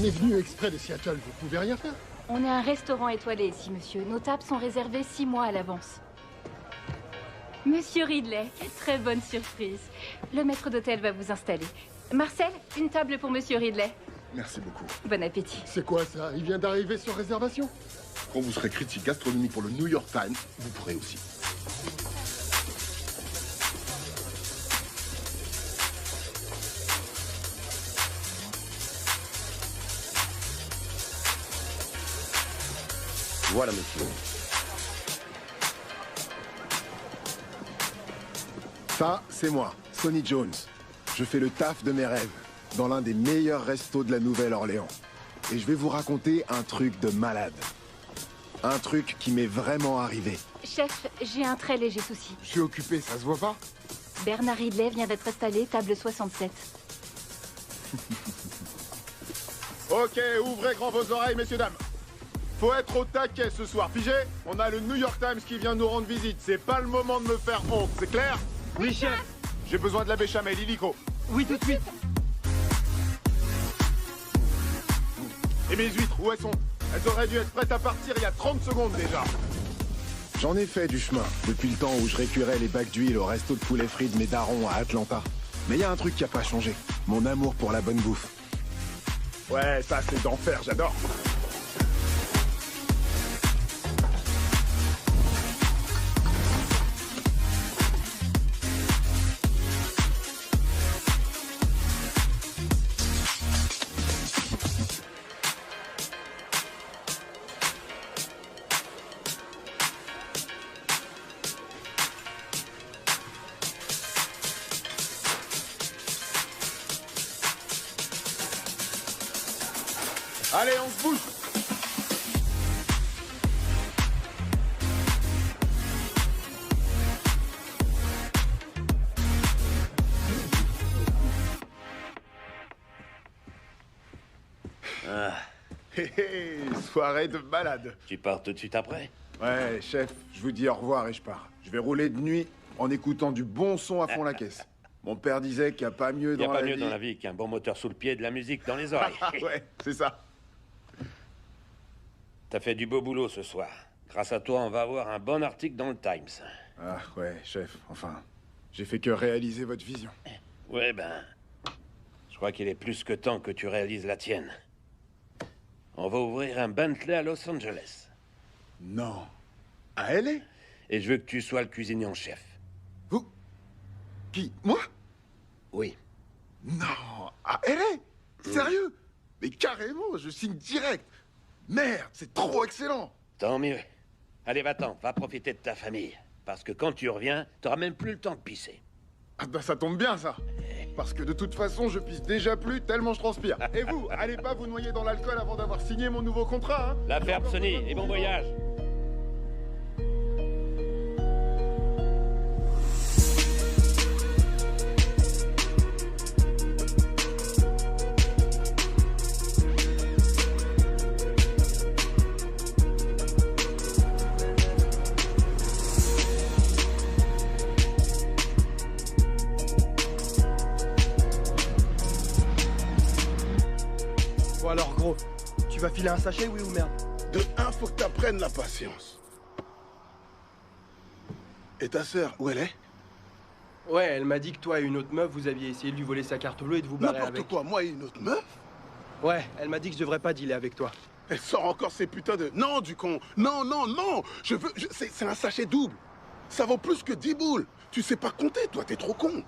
est venu exprès de Seattle, vous pouvez rien faire? On est un restaurant étoilé ici, monsieur. Nos tables sont réservées 6 mois à l'avance. Monsieur Ridley, quelle très bonne surprise. Le maître d'hôtel va vous installer. Marcel, une table pour monsieur Ridley. Merci beaucoup. Bon appétit. C'est quoi ça? Il vient d'arriver sur réservation? Quand vous serez critique gastronomique pour le New York Times, vous pourrez aussi. Voilà, monsieur. Ça, c'est moi, Sonny Jones. Je fais le taf de mes rêves, dans l'un des meilleurs restos de la Nouvelle-Orléans. Et je vais vous raconter un truc de malade. Un truc qui m'est vraiment arrivé. Chef, j'ai un très léger souci. Je suis occupé, ça se voit pas? Bernard Ridley vient d'être installé, table 67. Ok, ouvrez grand vos oreilles, messieurs, dames. Faut être au taquet ce soir, pigé? On a le New York Times qui vient nous rendre visite. C'est pas le moment de me faire honte, c'est clair? Oui, chef. J'ai besoin de la béchamel, illico. Oui, tout de suite. Et mes huîtres, où elles sont? Elles auraient dû être prêtes à partir il y a 30 secondes déjà. J'en ai fait du chemin, depuis le temps où je récurais les bacs d'huile au resto de poulet frit de mes darons à Atlanta. Mais il y a un truc qui a pas changé, mon amour pour la bonne bouffe. Ouais, ça c'est d'enfer, j'adore. Allez, on se bouge. Hé hé, soirée de malade. Tu pars tout de suite après? Ouais, chef, je vous dis au revoir et je pars. Je vais rouler de nuit en écoutant du bon son à fond la caisse. Mon père disait qu'il n'y a pas mieux Il n'y dans a pas la mieux vie. dans la vie qu'un bon moteur sous le pied et de la musique dans les oreilles. Ouais, c'est ça. T'as fait du beau boulot ce soir. Grâce à toi, on va avoir un bon article dans le Times. Ah ouais, chef, enfin, j'ai fait que réaliser votre vision. Ouais, je crois qu'il est plus que temps que tu réalises la tienne. On va ouvrir un Bentley à Los Angeles. Non. À LA? Et je veux que tu sois le cuisinier en chef. Vous? Qui? Moi? Oui. Non, à LA? Sérieux? Mais carrément, je signe direct. Merde, c'est trop excellent. Tant mieux. Allez, va-t'en, va profiter de ta famille. Parce que quand tu reviens, t'auras même plus le temps de pisser. Ah bah ça tombe bien ça. Parce que de toute façon, je pisse déjà plus tellement je transpire. Et vous, allez pas vous noyer dans l'alcool avant d'avoir signé mon nouveau contrat, hein? La ferme, Sonny, et bon voyage. Bon alors, gros, tu vas filer un sachet, oui ou merde? De un, faut que t'apprennes la patience. Et ta sœur, où elle est? Ouais, elle m'a dit que toi et une autre meuf, vous aviez essayé de lui voler sa carte bleue et de vous barrer N'importe avec. quoi, moi et une autre meuf? Ouais, elle m'a dit que je devrais pas dealer avec toi. Elle sort encore ces putains de... Non, du con. Non, non, non. C'est un sachet double. Ça vaut plus que 10 boules. Tu sais pas compter, toi, t'es trop con.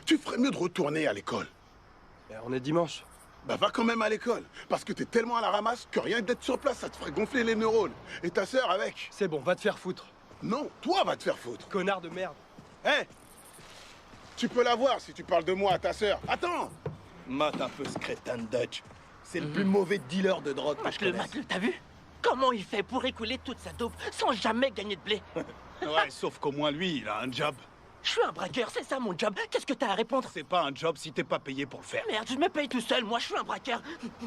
Tu ferais mieux de retourner à l'école. On est dimanche. Bah va quand même à l'école. Parce que t'es tellement à la ramasse que rien que d'être sur place, ça te ferait gonfler les neurones. Et ta sœur avec. C'est bon, va te faire foutre. Non, toi va te faire foutre. Connard de merde. Hé, tu peux la voir si tu parles de moi à ta sœur. Attends. Mate un peu ce crétin de Dutch. C'est le plus mauvais dealer de drogue que je connaisse. Mate-le, t'as vu? Comment il fait pour écouler toute sa dope sans jamais gagner de blé? Ouais, sauf qu'au moins lui, il a un job. Je suis un braqueur, c'est ça mon job. Qu'est-ce que t'as à répondre? C'est pas un job si t'es pas payé pour le faire. Merde, je me paye tout seul, moi je suis un braqueur.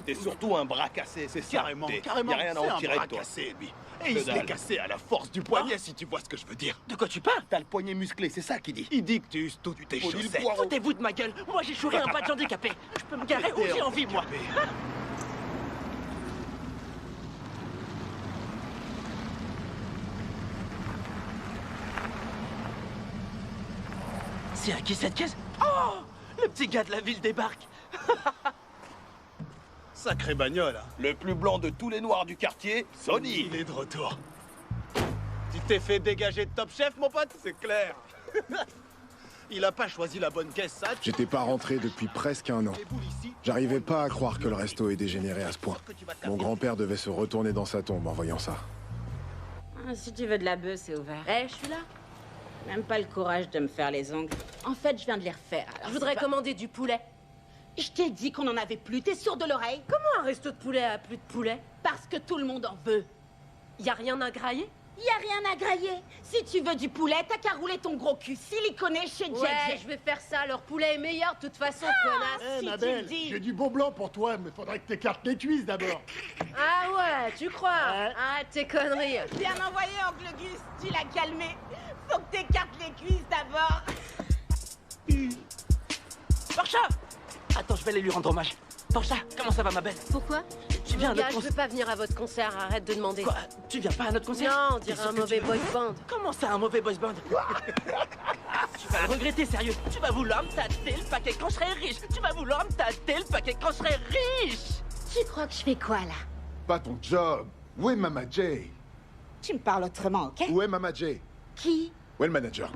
T'es surtout un bras cassé, c'est ça. Carrément, Y'a rien à en tirer de toi. cassé, lui. Et il se l'est cassé à la force du poignet, si tu vois ce que je veux dire. De quoi tu parles? T'as le poignet musclé, c'est ça qu'il dit. Il dit que tu uses toutes tes Poli le chaussettes. poireau. Foutez-vous de ma gueule. Moi j'ai chouré un badge handicapé. Je peux me garer où j'ai envie, moi. C'est à qui cette caisse? Oh! Le petit gars de la ville débarque. Sacré bagnole, hein. Le plus blanc de tous les noirs du quartier, Sonny. Il est de retour. Tu t'es fait dégager de Top Chef, mon pote? C'est clair. Il a pas choisi la bonne caisse, ça. J'étais pas rentré depuis presque un an. J'arrivais pas à croire que le resto ait dégénéré à ce point. Mon grand-père devait se retourner dans sa tombe en voyant ça. Si tu veux de la bœuf, c'est ouvert. Eh, je suis là. Même pas le courage de me faire les ongles. En fait, je viens de les refaire. alors Je voudrais c'est pas- commander du poulet. Je t'ai dit qu'on en avait plus. T'es sourd de l'oreille? Comment un resto de poulet a plus de poulet? Parce que tout le monde en veut. Y a rien à grailler? Y a rien à grailler. Si tu veux du poulet, t'as qu'à rouler ton gros cul siliconé chez Ouais, JJ. je vais faire ça. Leur poulet est meilleur de toute façon, connasse. Eh, si tu Nabel, le dis. j'ai du bon blanc pour toi, mais faudrait que t'écartes les cuisses d'abord. Ah ouais, tu crois? Arrête tes conneries. Bien envoyé, Oncle Gus. Tu l'as calmé. Faut que t'écartes les cuisses d'abord. Portia! Attends, je vais aller lui rendre hommage. Portia, comment ça va, ma belle? Pourquoi? Tu viens à Gars, notre je concert? veux pas venir à votre concert, arrête de demander. Quoi? Tu viens pas à notre concert? Non, on T'es dirait sûr un que mauvais tu- boy band. Comment ça, un mauvais boys band? Tu vas le regretter, sérieux. Tu vas vouloir me tâter le paquet quand je serai riche. Tu vas vouloir me tâter le paquet quand je serai riche. Tu crois que je fais quoi, là? Pas ton job. Où est Mama Jay? Tu me parles autrement, ok? Où est Mama Jay? Qui? Où est le manager?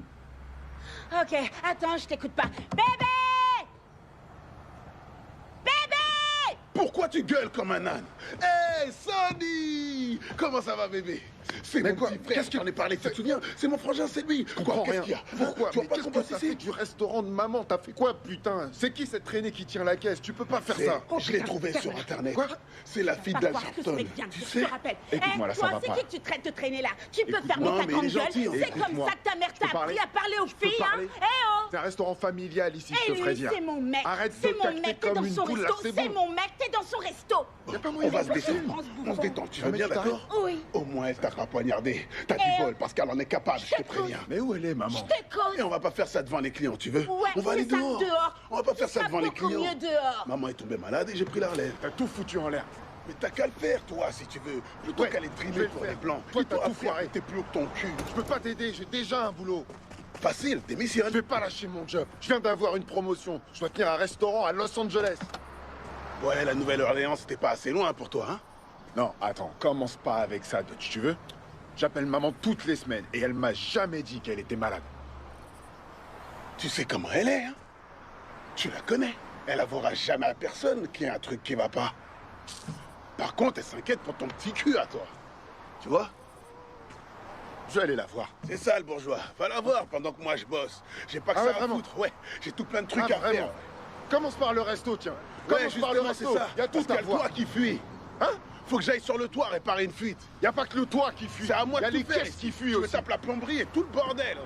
Ok, attends, je t'écoute pas. Bébé! Bébé! Pourquoi tu gueules comme un âne? Hé, Sonny! Comment ça va, bébé? C'est Mais mon quoi? petit frère, Qu'est-ce que- j'en ai parlé, tu te souviens? C'est mon frangin, c'est lui. Je comprends Qu'est-ce rien. qu'il y a? Pourquoi? Tu vois Mais pas qu'est-ce qu'on que passe t'as ici? fait du restaurant de maman? T'as fait quoi, putain? C'est qui cette traînée qui tient la caisse? Tu peux pas faire ça. Je l'ai trouvé sur Internet. Quoi? C'est la fille Pas d'Al croire que ce Sharpton. mec vient de Tu dire, sais? je te rappelle. Écoute-moi, là, ça toi, va c'est pas. qui que tu traites de traîner là? Tu peux Écoute-moi, fermer ta mais grande il est gueule. gentil, hein. C'est comme Écoute-moi. ça que ta mère Je peux t'a parler? appris à parler aux Je peux filles, hein? parler? Eh oh! C'est un restaurant familial ici, Et je te lui, préviens. c'est mon mec. Arrête C'est de mon t'acter mec, t'es comme dans une son poule, là, resto. c'est C'est bon. mon mec, t'es dans son resto. Y a pas On moyen va de se faire ça. détendre. On se détend, tu vas Mais bien, tu d'accord? Oui. Au moins, elle t'a pas poignardé. T'as du Eh, bol parce qu'elle en est capable, je te préviens. Mais où elle est, maman? Je te cause. Et on va pas faire ça devant les clients, tu veux? Ouais, On va aller c'est ça, dehors. dehors. On va pas faire ça devant les beaucoup clients. mieux dehors. Maman est tombée malade et j'ai pris la relève. T'as tout foutu en l'air. Mais t'as qu'à le faire, toi, si tu veux. Plutôt Ouais, qu'aller je vais trimer le pour faire. les plans. Toi, Plutôt t'as à tout faire foiré. que t'es plus haut que ton cul. Je peux pas t'aider, j'ai déjà un boulot. Facile, Je démissionne. vais pas lâcher mon job. Je viens d'avoir une promotion. Je dois tenir un restaurant à Los Angeles. Ouais, la Nouvelle-Orléans, c'était pas assez loin pour toi, hein? Non, attends, commence pas avec ça, Dutch, tu veux? J'appelle maman toutes les semaines et elle m'a jamais dit qu'elle était malade. Tu sais comment elle est, hein? Tu la connais. Elle avouera jamais à personne qu'il y a un truc qui va pas. Par contre, elle s'inquiète pour ton petit cul à toi. Tu vois? Je vais aller la voir. C'est ça, le bourgeois. Va la voir pendant que moi je bosse. J'ai pas que Ah ça ouais, à vraiment? foutre. Ouais, j'ai tout plein de trucs Ah, à vraiment? faire. Commence par le resto, tiens. Ouais, Commence par le justement, resto. c'est ça. Il y a tout Parce qu'il y à a le voir. toit qui fuit. Hein? Faut que j'aille sur le toit réparer une fuite. Il y a pas que le toit qui fuit. C'est à moi Il y de a les tout faire. caisses qui fuient Je me aussi. tape la plomberie et tout le bordel.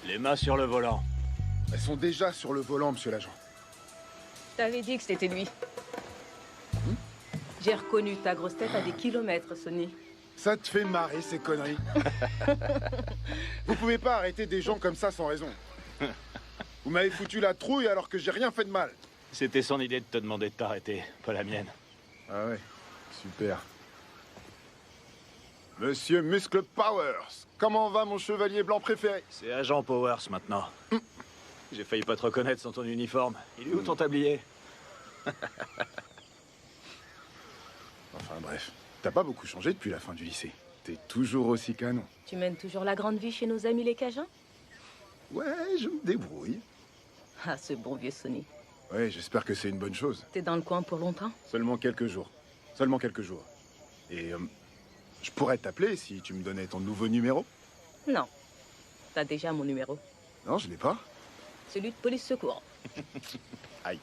Les mains sur le volant. Elles sont déjà sur le volant, monsieur l'agent. Je t'avais dit que c'était lui. J'ai reconnu ta grosse tête à des kilomètres, Sonny. Ça te fait marrer, ces conneries. Vous pouvez pas arrêter des gens comme ça sans raison. Vous m'avez foutu la trouille alors que j'ai rien fait de mal. C'était son idée de te demander de t'arrêter, pas la mienne. Ah ouais, super. Monsieur Muscle Powers, comment va mon chevalier blanc préféré? C'est Agent Powers maintenant. J'ai failli pas te reconnaître sans ton uniforme. Il est où ton tablier? Enfin bref, t'as pas beaucoup changé depuis la fin du lycée. T'es toujours aussi canon. Tu mènes toujours la grande vie chez nos amis les Cajuns? Ouais, je me débrouille. Ah, ce bon vieux Sonny. Ouais, j'espère que c'est une bonne chose. T'es dans le coin pour longtemps? Seulement quelques jours. Seulement quelques jours. Et je pourrais t'appeler si tu me donnais ton nouveau numéro? Non. T'as déjà mon numéro. Non, je l'ai pas. Celui de police secours. Aïe.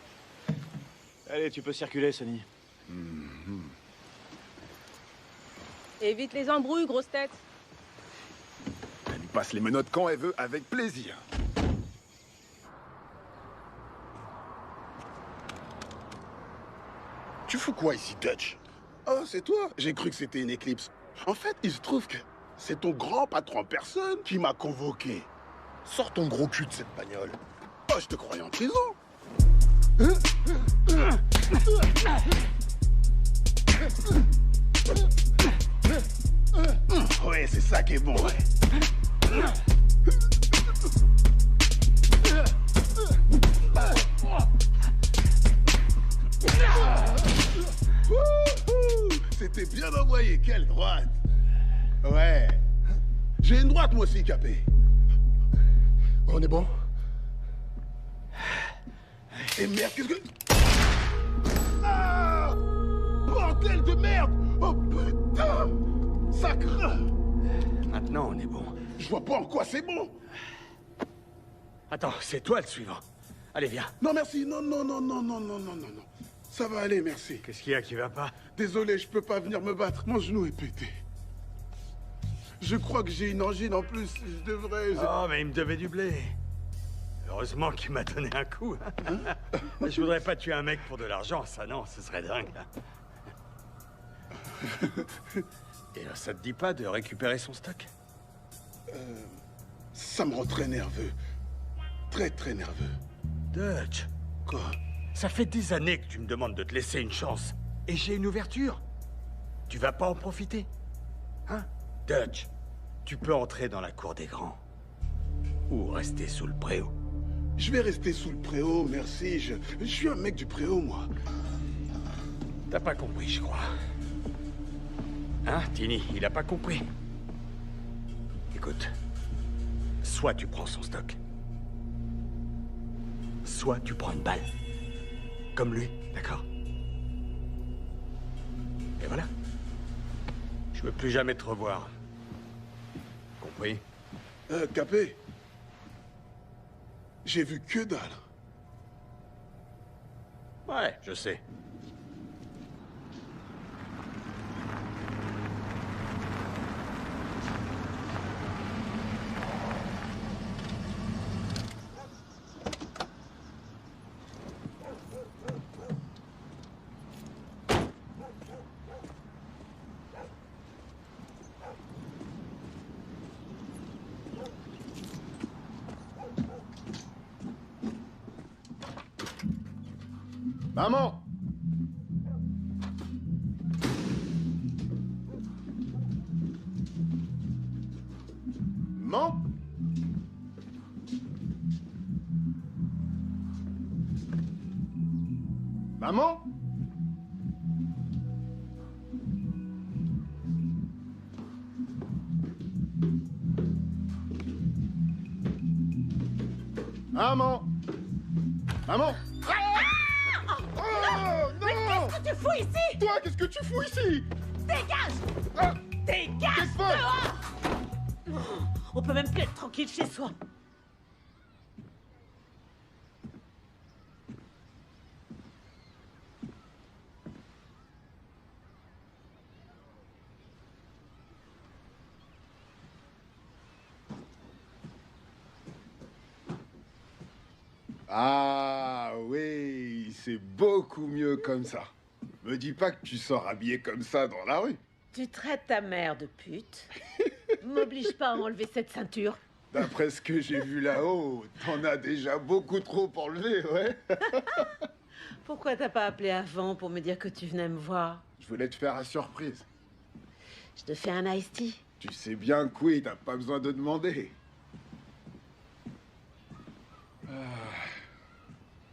Allez, tu peux circuler, Sonny. Évite les embrouilles, grosse tête. Elle lui passe les menottes quand elle veut, avec plaisir. Tu fous quoi ici, Dutch? Oh, c'est toi? J'ai cru que c'était une éclipse. En fait, il se trouve que c'est ton grand patron en personne qui m'a convoqué. Sors ton gros cul de cette bagnole. Oh, je te croyais en prison. Ouais, c'est ça qui est bon, ouais. C'était bien envoyé, quelle droite. Ouais. J'ai une droite, moi aussi, Capé. On est bon? Et merde, qu'est-ce que... Ah! Bordel de merde! Oh putain! Sacre! Maintenant, on est bon. Je vois pas en quoi c'est bon! Attends, c'est toi le suivant. Allez, viens. Non, merci. Non, non, non, non, non, non, non, non, non. Ça va aller, merci. Qu'est-ce qu'il y a qui va pas? Désolé, je peux pas venir me battre. Mon genou est pété. Je crois que j'ai une angine en plus. Je devrais... Oh, mais il me devait du blé. Heureusement qu'il m'a donné un coup. Hein. Je voudrais pas tuer un mec pour de l'argent, ça non, ce serait dingue. Et ça te dit pas de récupérer son stock? Ça me rend très nerveux. Très, très nerveux. Dutch. Quoi? Ça fait des années que tu me demandes de te laisser une chance. Et j'ai une ouverture. Tu vas pas en profiter? Hein? Dutch, tu peux entrer dans la cour des grands. Ou rester sous le préau. Je vais rester sous le préau, merci. Je suis un mec du préau, moi. T'as pas compris, je crois. Hein, Tini, il a pas compris. Écoute, soit tu prends son stock, soit tu prends une balle. Comme lui, d'accord? Et voilà. Je veux plus jamais te revoir. Compris? Capé. J'ai vu que dalle. Ouais, je sais. Maman! Maman? Maman? Maman? Maman? Qu'est-ce que tu fous ici? Toi, qu'est-ce que tu fous ici? Dégage! Dégage dehors! On peut même plus être tranquille chez soi. Ah oui, c'est beaucoup mieux comme ça. Me dis pas que tu sors habillé comme ça dans la rue. Tu traites ta mère de pute. M'oblige pas à enlever cette ceinture. D'après ce que j'ai vu là-haut, t'en as déjà beaucoup trop enlevé, ouais. Pourquoi t'as pas appelé avant pour me dire que tu venais me voir? Je voulais te faire la surprise. Je te fais un iced tea. Tu sais bien que oui, t'as pas besoin de demander.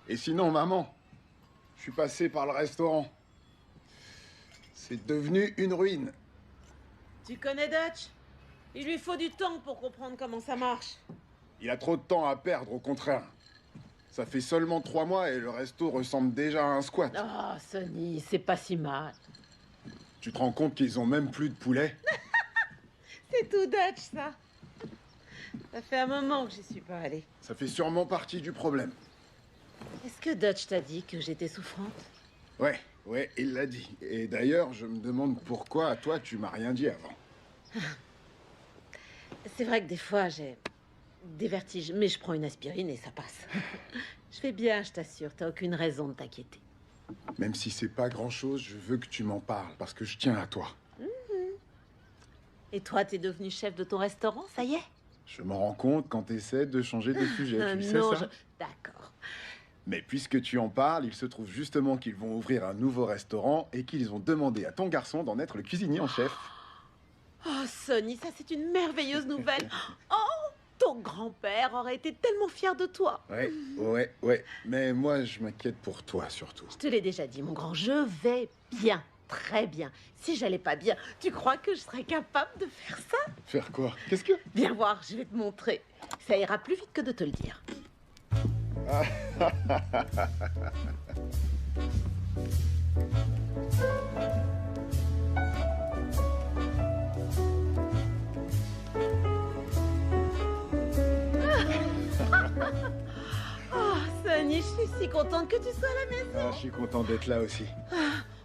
Et sinon, maman, je suis passé par le restaurant. C'est devenu une ruine. Tu connais Dutch? Il lui faut du temps pour comprendre comment ça marche. Il a trop de temps à perdre, au contraire. Ça fait seulement 3 mois et le resto ressemble déjà à un squat. Oh, Sonny, c'est pas si mal. Tu te rends compte qu'ils ont même plus de poulet? C'est tout Dutch, ça. Ça fait un moment que j'y suis pas allée. Ça fait sûrement partie du problème. Est-ce que Dutch t'a dit que j'étais souffrante? Ouais, Ouais, il l'a dit. Et d'ailleurs, je me demande pourquoi, toi, tu m'as rien dit avant. C'est vrai que des fois, j'ai des vertiges, mais je prends une aspirine et ça passe. Je vais bien, je t'assure, t'as aucune raison de t'inquiéter. Même si c'est pas grand-chose, je veux que tu m'en parles, parce que je tiens à toi. Et toi, t'es devenu chef de ton restaurant, ça y est? Je m'en rends compte quand t'essaies de changer de sujet, tu le sais Non, ça? D'accord. Mais puisque tu en parles, il se trouve justement qu'ils vont ouvrir un nouveau restaurant et qu'ils ont demandé à ton garçon d'en être le cuisinier en chef. Oh, Sonny, ça c'est une merveilleuse nouvelle. Oh, ton grand-père aurait été tellement fier de toi. Ouais. Mais moi, je m'inquiète pour toi, surtout. Je te l'ai déjà dit, mon grand, je vais bien. Très bien. Si j'allais pas bien, tu crois que je serais capable de faire ça? Faire quoi? Qu'est-ce que... Viens voir, je vais te montrer. Ça ira plus vite que de te le dire. Oh, Sonny, je suis si contente que tu sois à la maison. Ah, je suis content d'être là aussi.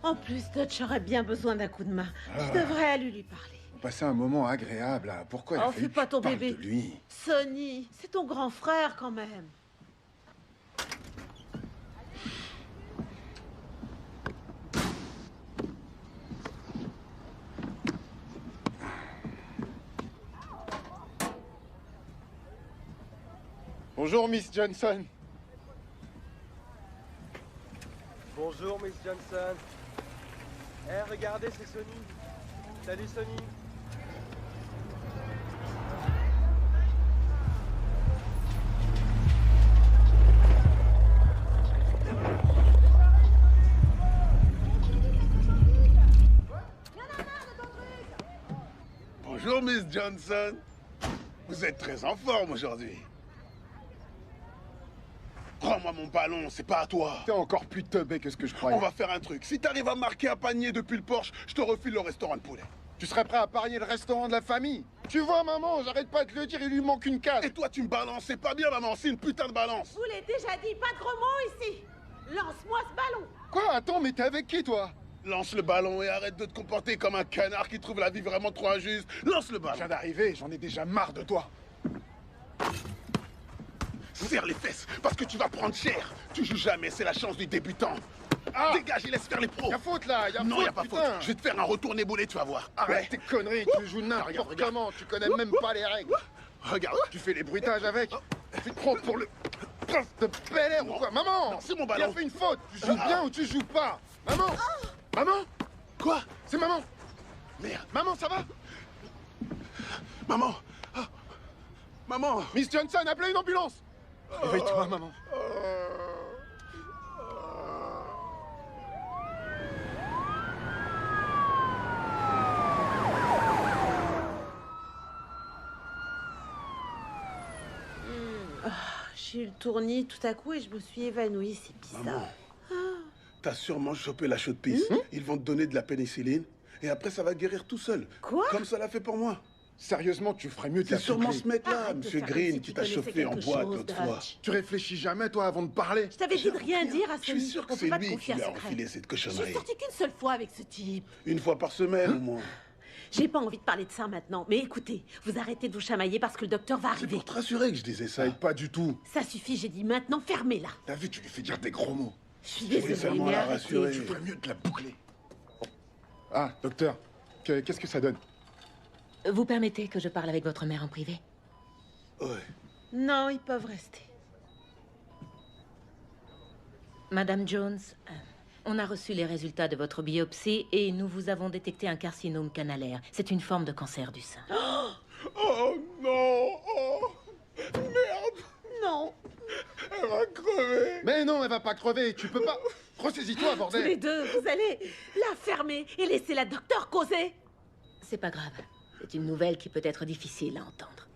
En plus, Dutch aurait bien besoin d'un coup de main. Je devrais aller lui parler. On passait un moment agréable, là. Pourquoi il a Oh, fallu fais pas que ton tu parles bébé. de lui? Sonny, c'est ton grand frère quand même. Bonjour, Miss Johnson. Bonjour, Miss Johnson. Eh, regardez, c'est Sonny. Salut, Sonny. Bonjour, Miss Johnson. Vous êtes très en forme aujourd'hui. Prends-moi mon ballon, c'est pas à toi. T'es encore plus teubé que ce que je croyais. On va faire un truc. Si t'arrives à marquer un panier depuis le Porsche, je te refile le restaurant de poulet. Tu serais prêt à parier le restaurant de la famille? Tu vois, maman, j'arrête pas de le dire, il lui manque une case. Et toi, tu me balances. C'est pas bien, maman. C'est une putain de balance. Je vous l'ai déjà dit, pas de gros mots ici. Lance-moi ce ballon. Quoi? Attends, mais t'es avec qui, toi? Lance le ballon et arrête de te comporter comme un canard qui trouve la vie vraiment trop injuste. Lance le Je ballon. viens d'arriver, j'en ai déjà marre de toi. Serre les fesses, parce que tu vas prendre cher. Tu joues jamais, c'est la chance du débutant. Ah! Dégage et laisse faire les pros. Y'a faute là, Non, faute, y a pas putain. faute. Je vais te faire un retourné boulet, tu vas voir. Arrête tes conneries, tu joues n'importe comment, tu connais même pas les règles. Regarde. Tu fais les bruitages avec. Tu te prends pour le prince de Bel Air ou quoi? Maman! Non, c'est mon Il ballon. a fait une faute, tu joues bien ou tu joues pas? Maman! Maman! Quoi? C'est maman! Merde. Maman, ça va? Maman. Ah. Maman. Miss Johnson, appelez une ambulance! Réveille-toi, maman. J'ai eu le tournis tout à coup et je me suis évanouie, c'est bizarre. Maman. T'as sûrement chopé la chaude pisse. Ils vont te donner de la pénicilline et après ça va guérir tout seul. Quoi? Comme ça l'a fait pour moi. Sérieusement, tu ferais mieux de C'est sûrement t'appliquer. ce mec-là, Arrête de Monsieur faire Green, comme si qui tu t'a connaissais chauffé en quelque boîte chose, l'autre fois. Dutch. Tu réfléchis jamais, toi, avant de parler? Je t'avais dit de rien dire à Je suis Sonny. sûr que On peut c'est pas te lui qui confier un lui a secret. enfilé cette J'ai cochonnerie. sorti qu'une seule fois avec ce type. Une fois par semaine au moins. J'ai pas envie de parler de ça maintenant. Mais écoutez, vous arrêtez de vous chamailler parce que le docteur va C'est arriver. pour te rassurer que je disais Ça ça. aide pas du tout. Ça suffit, j'ai dit maintenant, fermez-la. T'as vu, tu lui fais dire des gros mots. Je suis voulais désolée, seulement mais la arrêtez. rassurer. Tu ferais mieux de la boucler. Ah, docteur, qu'est-ce que ça donne? Vous permettez que je parle avec votre mère en privé? Ouais. Non, ils peuvent rester. Madame Jones, on a reçu les résultats de votre biopsie et nous vous avons détecté un carcinome canalaire. C'est une forme de cancer du sein. Oh non. Oh. Merde. Non, Elle va crever. Mais non, elle va pas crever, tu peux pas. Ressaisis-toi, tous bordel. les deux, vous allez la fermer et laisser la docteur causer. C'est pas grave. C'est une nouvelle qui peut être difficile à entendre.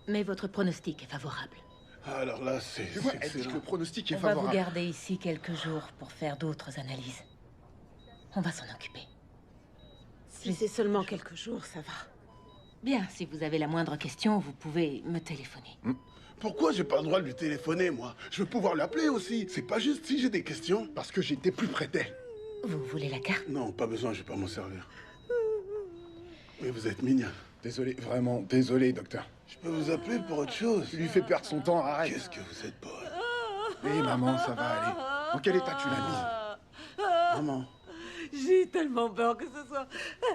Mais votre pronostic est favorable. Alors là, c'est Tu vois, elle dit que excellent. le pronostic est On va vous favorable. garder ici quelques jours pour faire d'autres analyses. On va s'en occuper. Si c'est seulement quelques jours, ça va. Bien, si vous avez la moindre question, vous pouvez me téléphoner. Pourquoi j'ai pas le droit de lui téléphoner, moi? Je veux pouvoir l'appeler aussi. C'est pas juste si j'ai des questions. Parce que j'étais plus près d'elle. Vous voulez la carte? Non, pas besoin, je vais pas m'en servir. Mais vous êtes mignonne. Désolé, vraiment, désolé, docteur. Je peux vous appeler pour autre chose. Tu lui fais perdre son temps, arrête. Qu'est-ce que vous êtes bonne. Hé, maman, ça va aller. Dans quel état tu l'as mise? Maman. J'ai tellement peur que ce soit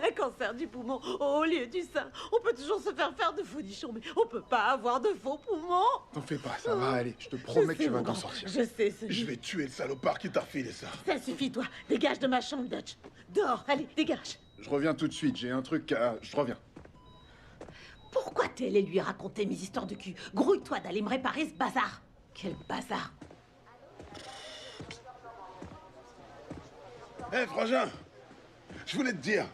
un cancer du poumon au lieu du sein. On peut toujours se faire de faux nichons, mais on peut pas avoir de faux poumons. T'en fais pas, ça va aller. Je te promets que tu vas t'en sortir. Je sais, Je vais tuer le salopard qui t'a refilé ça. Ça suffit, toi. Dégage de ma chambre, Dutch. Dehors, allez, dégage. Je reviens tout de suite, j'ai un truc à... Je reviens. Pourquoi t'es allé lui raconter mes histoires de cul? Grouille-toi d'aller me réparer ce bazar. Quel bazar. Hé, frangin, je voulais te dire.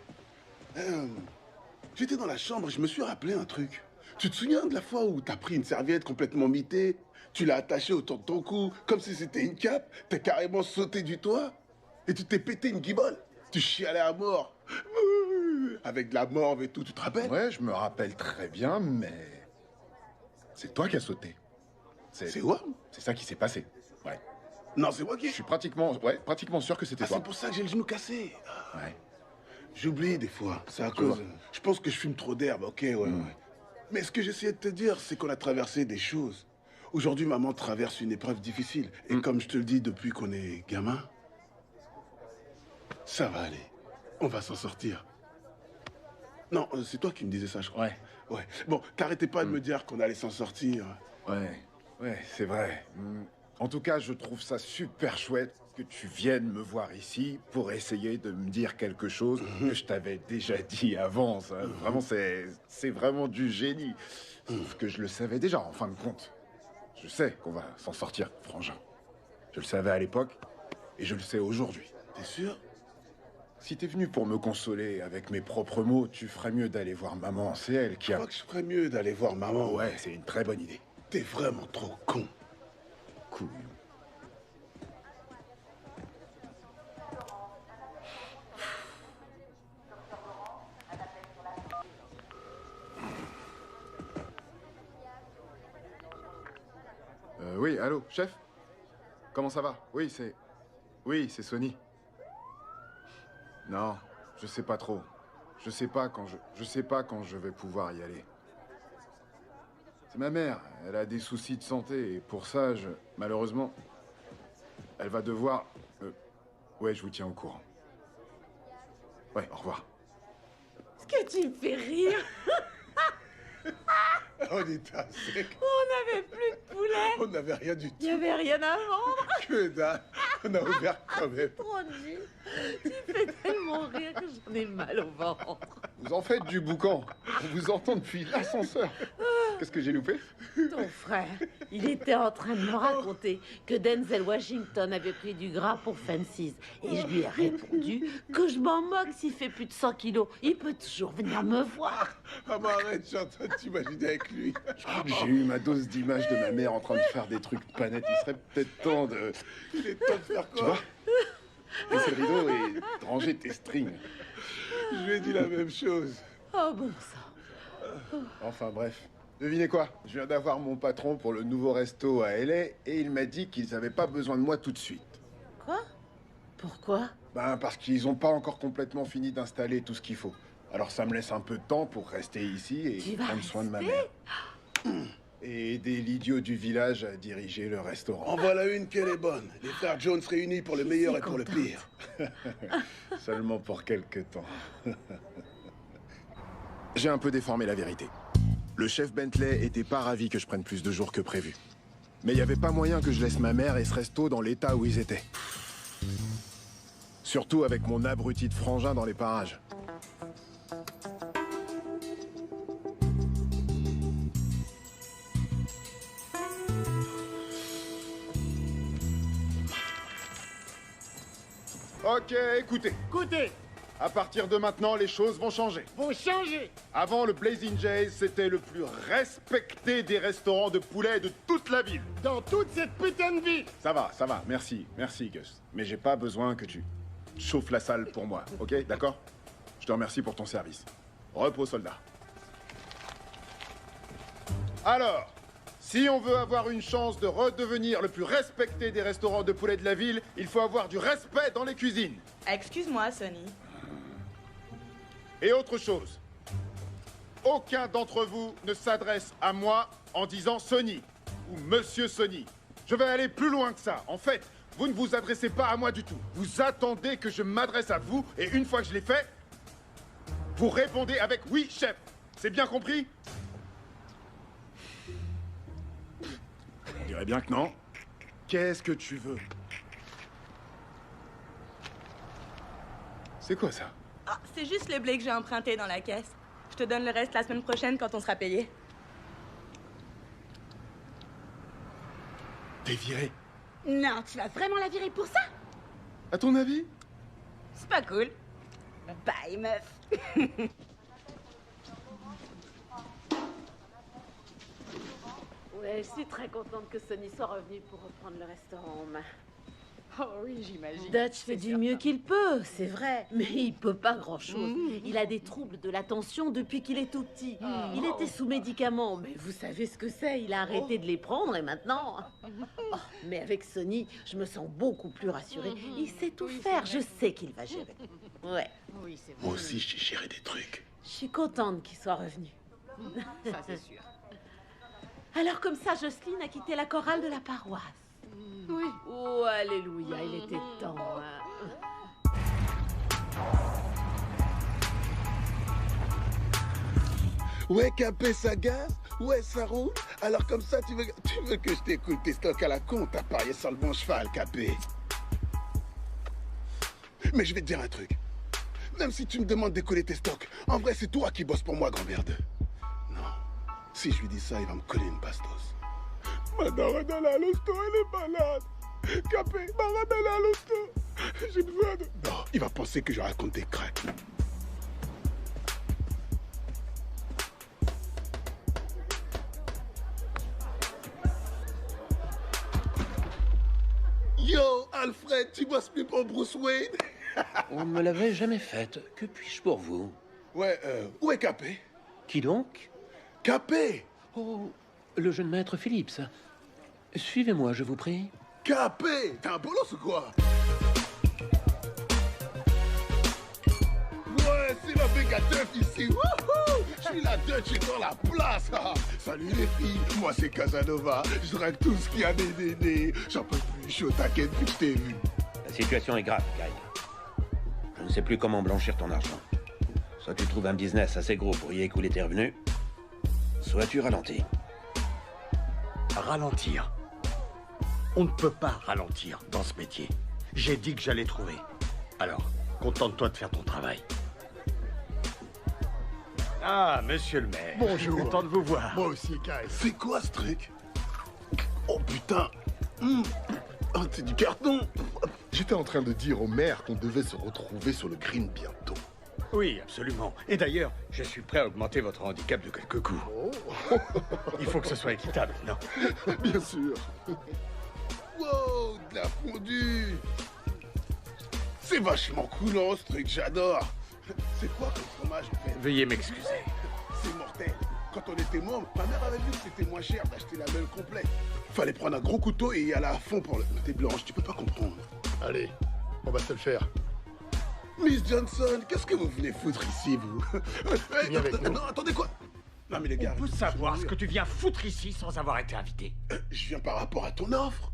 J'étais dans la chambre et je me suis rappelé un truc. Tu te souviens de la fois où t'as pris une serviette complètement mitée, tu l'as attachée autour de ton cou, comme si c'était une cape, t'as carrément sauté du toit, et tu t'es pété une guibole. Tu chialais à mort. Avec de la morve et tout, tu te rappelles? Ouais, je me rappelle très bien, mais... C'est toi qui as sauté. C'est quoi? C'est ça qui s'est passé. Ouais. Non, c'est moi qui... Je suis pratiquement sûr que c'était toi. C'est pour ça que j'ai le genou cassé. Ouais. J'oublie des fois, c'est à cause... Je pense que je fume trop d'herbe, ok, ouais. Mais ce que j'essayais de te dire, c'est qu'on a traversé des choses. Aujourd'hui, maman traverse une épreuve difficile. Et comme je te le dis depuis qu'on est gamin, ça va aller. On va s'en sortir. Non, c'est toi qui me disais ça, je crois. Ouais. Bon, t'arrêtais pas de me dire qu'on allait s'en sortir. Ouais, c'est vrai. En tout cas, je trouve ça super chouette que tu viennes me voir ici pour essayer de me dire quelque chose que je t'avais déjà dit avant. Ça. Vraiment, c'est vraiment du génie. Sauf que je le savais déjà, en fin de compte. Je sais qu'on va s'en sortir, frangin. Je le savais à l'époque et je le sais aujourd'hui. T'es sûr? Si t'es venu pour me consoler avec mes propres mots, tu ferais mieux d'aller voir maman. C'est elle qui a... Je crois que je ferais mieux d'aller voir maman. Ouais, c'est une très bonne idée. T'es vraiment trop con. Cool. Oui, allô, chef? Comment ça va? Oui, c'est Sony. Non, je sais pas trop. Je sais pas quand je vais pouvoir y aller. C'est ma mère, elle a des soucis de santé et pour ça, malheureusement, elle va devoir... Ouais, je vous tiens au courant. Ouais, au revoir. Est-ce que tu me fais rire? On était à sec. On n'avait plus de poulet. On n'avait rien du tout. Il n'y avait rien à vendre. Que dalle. On a ouvert quand même. Trop nul. Tu fais tellement rire que j'en ai mal au ventre. Vous en faites du boucan. On vous entend depuis l'ascenseur. Qu'est-ce que j'ai loupé? Ton frère, il était en train de me raconter que Denzel Washington avait pris du gras pour Fences. Et je lui ai répondu que je m'en moque s'il fait plus de 100 kilos. Il peut toujours venir me voir. Maman, arrête, je suis en train de t'imaginer avec lui. Je crois que j'ai eu ma dose d'images de ma mère en train de faire des trucs pas nets. Il serait peut-être temps de... Il est temps de faire quoi? Tu vois? Baisser le rideau et de ranger tes strings. Je lui ai dit la même chose. Oh bon sang. Enfin bref. Devinez quoi? Je viens d'avoir mon patron pour le nouveau resto à LA et il m'a dit qu'ils n'avaient pas besoin de moi tout de suite. Quoi? Pourquoi? Ben parce qu'ils n'ont pas encore complètement fini d'installer tout ce qu'il faut. Alors ça me laisse un peu de temps pour rester ici et prendre soin de ma mère. Et aider l'idiot du village à diriger le restaurant. En voilà une qu'elle est bonne. Les frères Jones réunis pour le meilleur et pour le pire. Seulement pour quelques temps. J'ai un peu déformé la vérité. Le chef Bentley était pas ravi que je prenne plus de jours que prévu. Mais il n'y avait pas moyen que je laisse ma mère et ce resto dans l'état où ils étaient. Surtout avec mon abruti de frangin dans les parages. Ok, écoutez. Écoutez, À partir de maintenant, les choses vont changer. vous changez. Avant, le Blazing Jays, c'était le plus respecté des restaurants de poulet de toute la ville. Dans toute cette putain de ville. Ça va, merci, Gus. Mais j'ai pas besoin que tu chauffes la salle pour moi, ok? D'accord? Je te remercie pour ton service. Repos, soldat. Alors, si on veut avoir une chance de redevenir le plus respecté des restaurants de poulet de la ville, il faut avoir du respect dans les cuisines. Excuse-moi, Sonny. Et autre chose, aucun d'entre vous ne s'adresse à moi en disant Sonny ou Monsieur Sonny. Je vais aller plus loin que ça. En fait, vous ne vous adressez pas à moi du tout. Vous attendez que je m'adresse à vous et une fois que je l'ai fait, vous répondez avec oui, chef. C'est bien compris? Je dirais bien que non. Qu'est-ce que tu veux? C'est quoi ça? Ah, c'est juste le blé que j'ai emprunté dans la caisse. Je te donne le reste la semaine prochaine quand on sera payé. T'es viré. Non, tu vas vraiment la virer pour ça? À ton avis? C'est pas cool. Bye, meuf. Ouais, je suis très contente que Sonny soit revenu pour reprendre le restaurant en main. Oh oui, j'imagine. Dutch fait du mieux qu'il peut, c'est vrai. Mais il peut pas grand-chose. Il a des troubles de l'attention depuis qu'il est tout petit. Il était sous médicaments, mais vous savez ce que c'est. Il a arrêté de les prendre et maintenant... Oh, mais avec Sonny, je me sens beaucoup plus rassurée. Il sait tout faire, je sais qu'il va gérer. Ouais. Oui, c'est vrai. Moi aussi, j'ai géré des trucs. Je suis contente qu'il soit revenu. Ça, c'est sûr. Alors comme ça, Jocelyne a quitté la chorale de la paroisse. Oui. Oh, alléluia, il était temps. Hein. Ouais, Capé, ça gaz? Ouais, ça roule? Alors comme ça, tu veux que je t'écoute tes stocks à la con? T'as parié sur le bon cheval, Capé. Mais je vais te dire un truc. Même si tu me demandes d'écouler tes stocks, en vrai, c'est toi qui bosses pour moi, grand merde. Non. Si je lui dis ça, il va me coller une bastos. Madame, elle à l'hosto, elle est malade. Capé, madame, elle est à l'hosto. J'ai besoin de... Non, il va penser que je raconte des cracks. Yo, Alfred, tu bosses plus pour Bruce Wayne? On ne me l'avait jamais faite. Que puis-je pour vous? Ouais, où est Capé? Qui donc? Capé! Oh, le jeune maître Phillips. Suivez-moi, je vous prie. Capé! T'es un bolos ou quoi? Ouais, c'est la méga Duff ici. Wouhou! Je suis la Dutch, je suis dans la place. Salut les filles, moi c'est Casanova. Je drague tout ce qui a des nénés. J'en peux plus, je suis au taquet depuis que je t'ai vu. La situation est grave, Guy. Je ne sais plus comment blanchir ton argent. Soit tu trouves un business assez gros pour y écouler tes revenus, soit tu ralentis. Ralentir? On ne peut pas ralentir dans ce métier. J'ai dit que j'allais trouver. Alors, contente-toi de faire ton travail. Ah, monsieur le maire. Bonjour. Content de vous voir. Moi aussi, Kai. C'est quoi ce truc? Oh putain. Oh, c'est du carton. J'étais en train de dire au maire qu'on devait se retrouver sur le green bientôt. Oui, absolument. Et d'ailleurs, je suis prêt à augmenter votre handicap de quelques coups. Oh. Il faut que ce soit équitable, non? Bien sûr. Wow, de la fondue. C'est vachement coulant ce truc, j'adore. C'est quoi comme fromage en fait? Veuillez m'excuser. C'est mortel. Quand on était môme, ma mère avait vu que c'était moins cher d'acheter la meule complète. Fallait prendre un gros couteau et y aller à fond pour le... T'es blanche, tu peux pas comprendre. Allez, on va se le faire. Miss Johnson, qu'est-ce que vous venez foutre ici, vous? Viens avec nous. Non, attendez quoi? Non mais les gars... On peut savoir ce que tu viens foutre ici sans avoir été invité. Je viens par rapport à ton offre.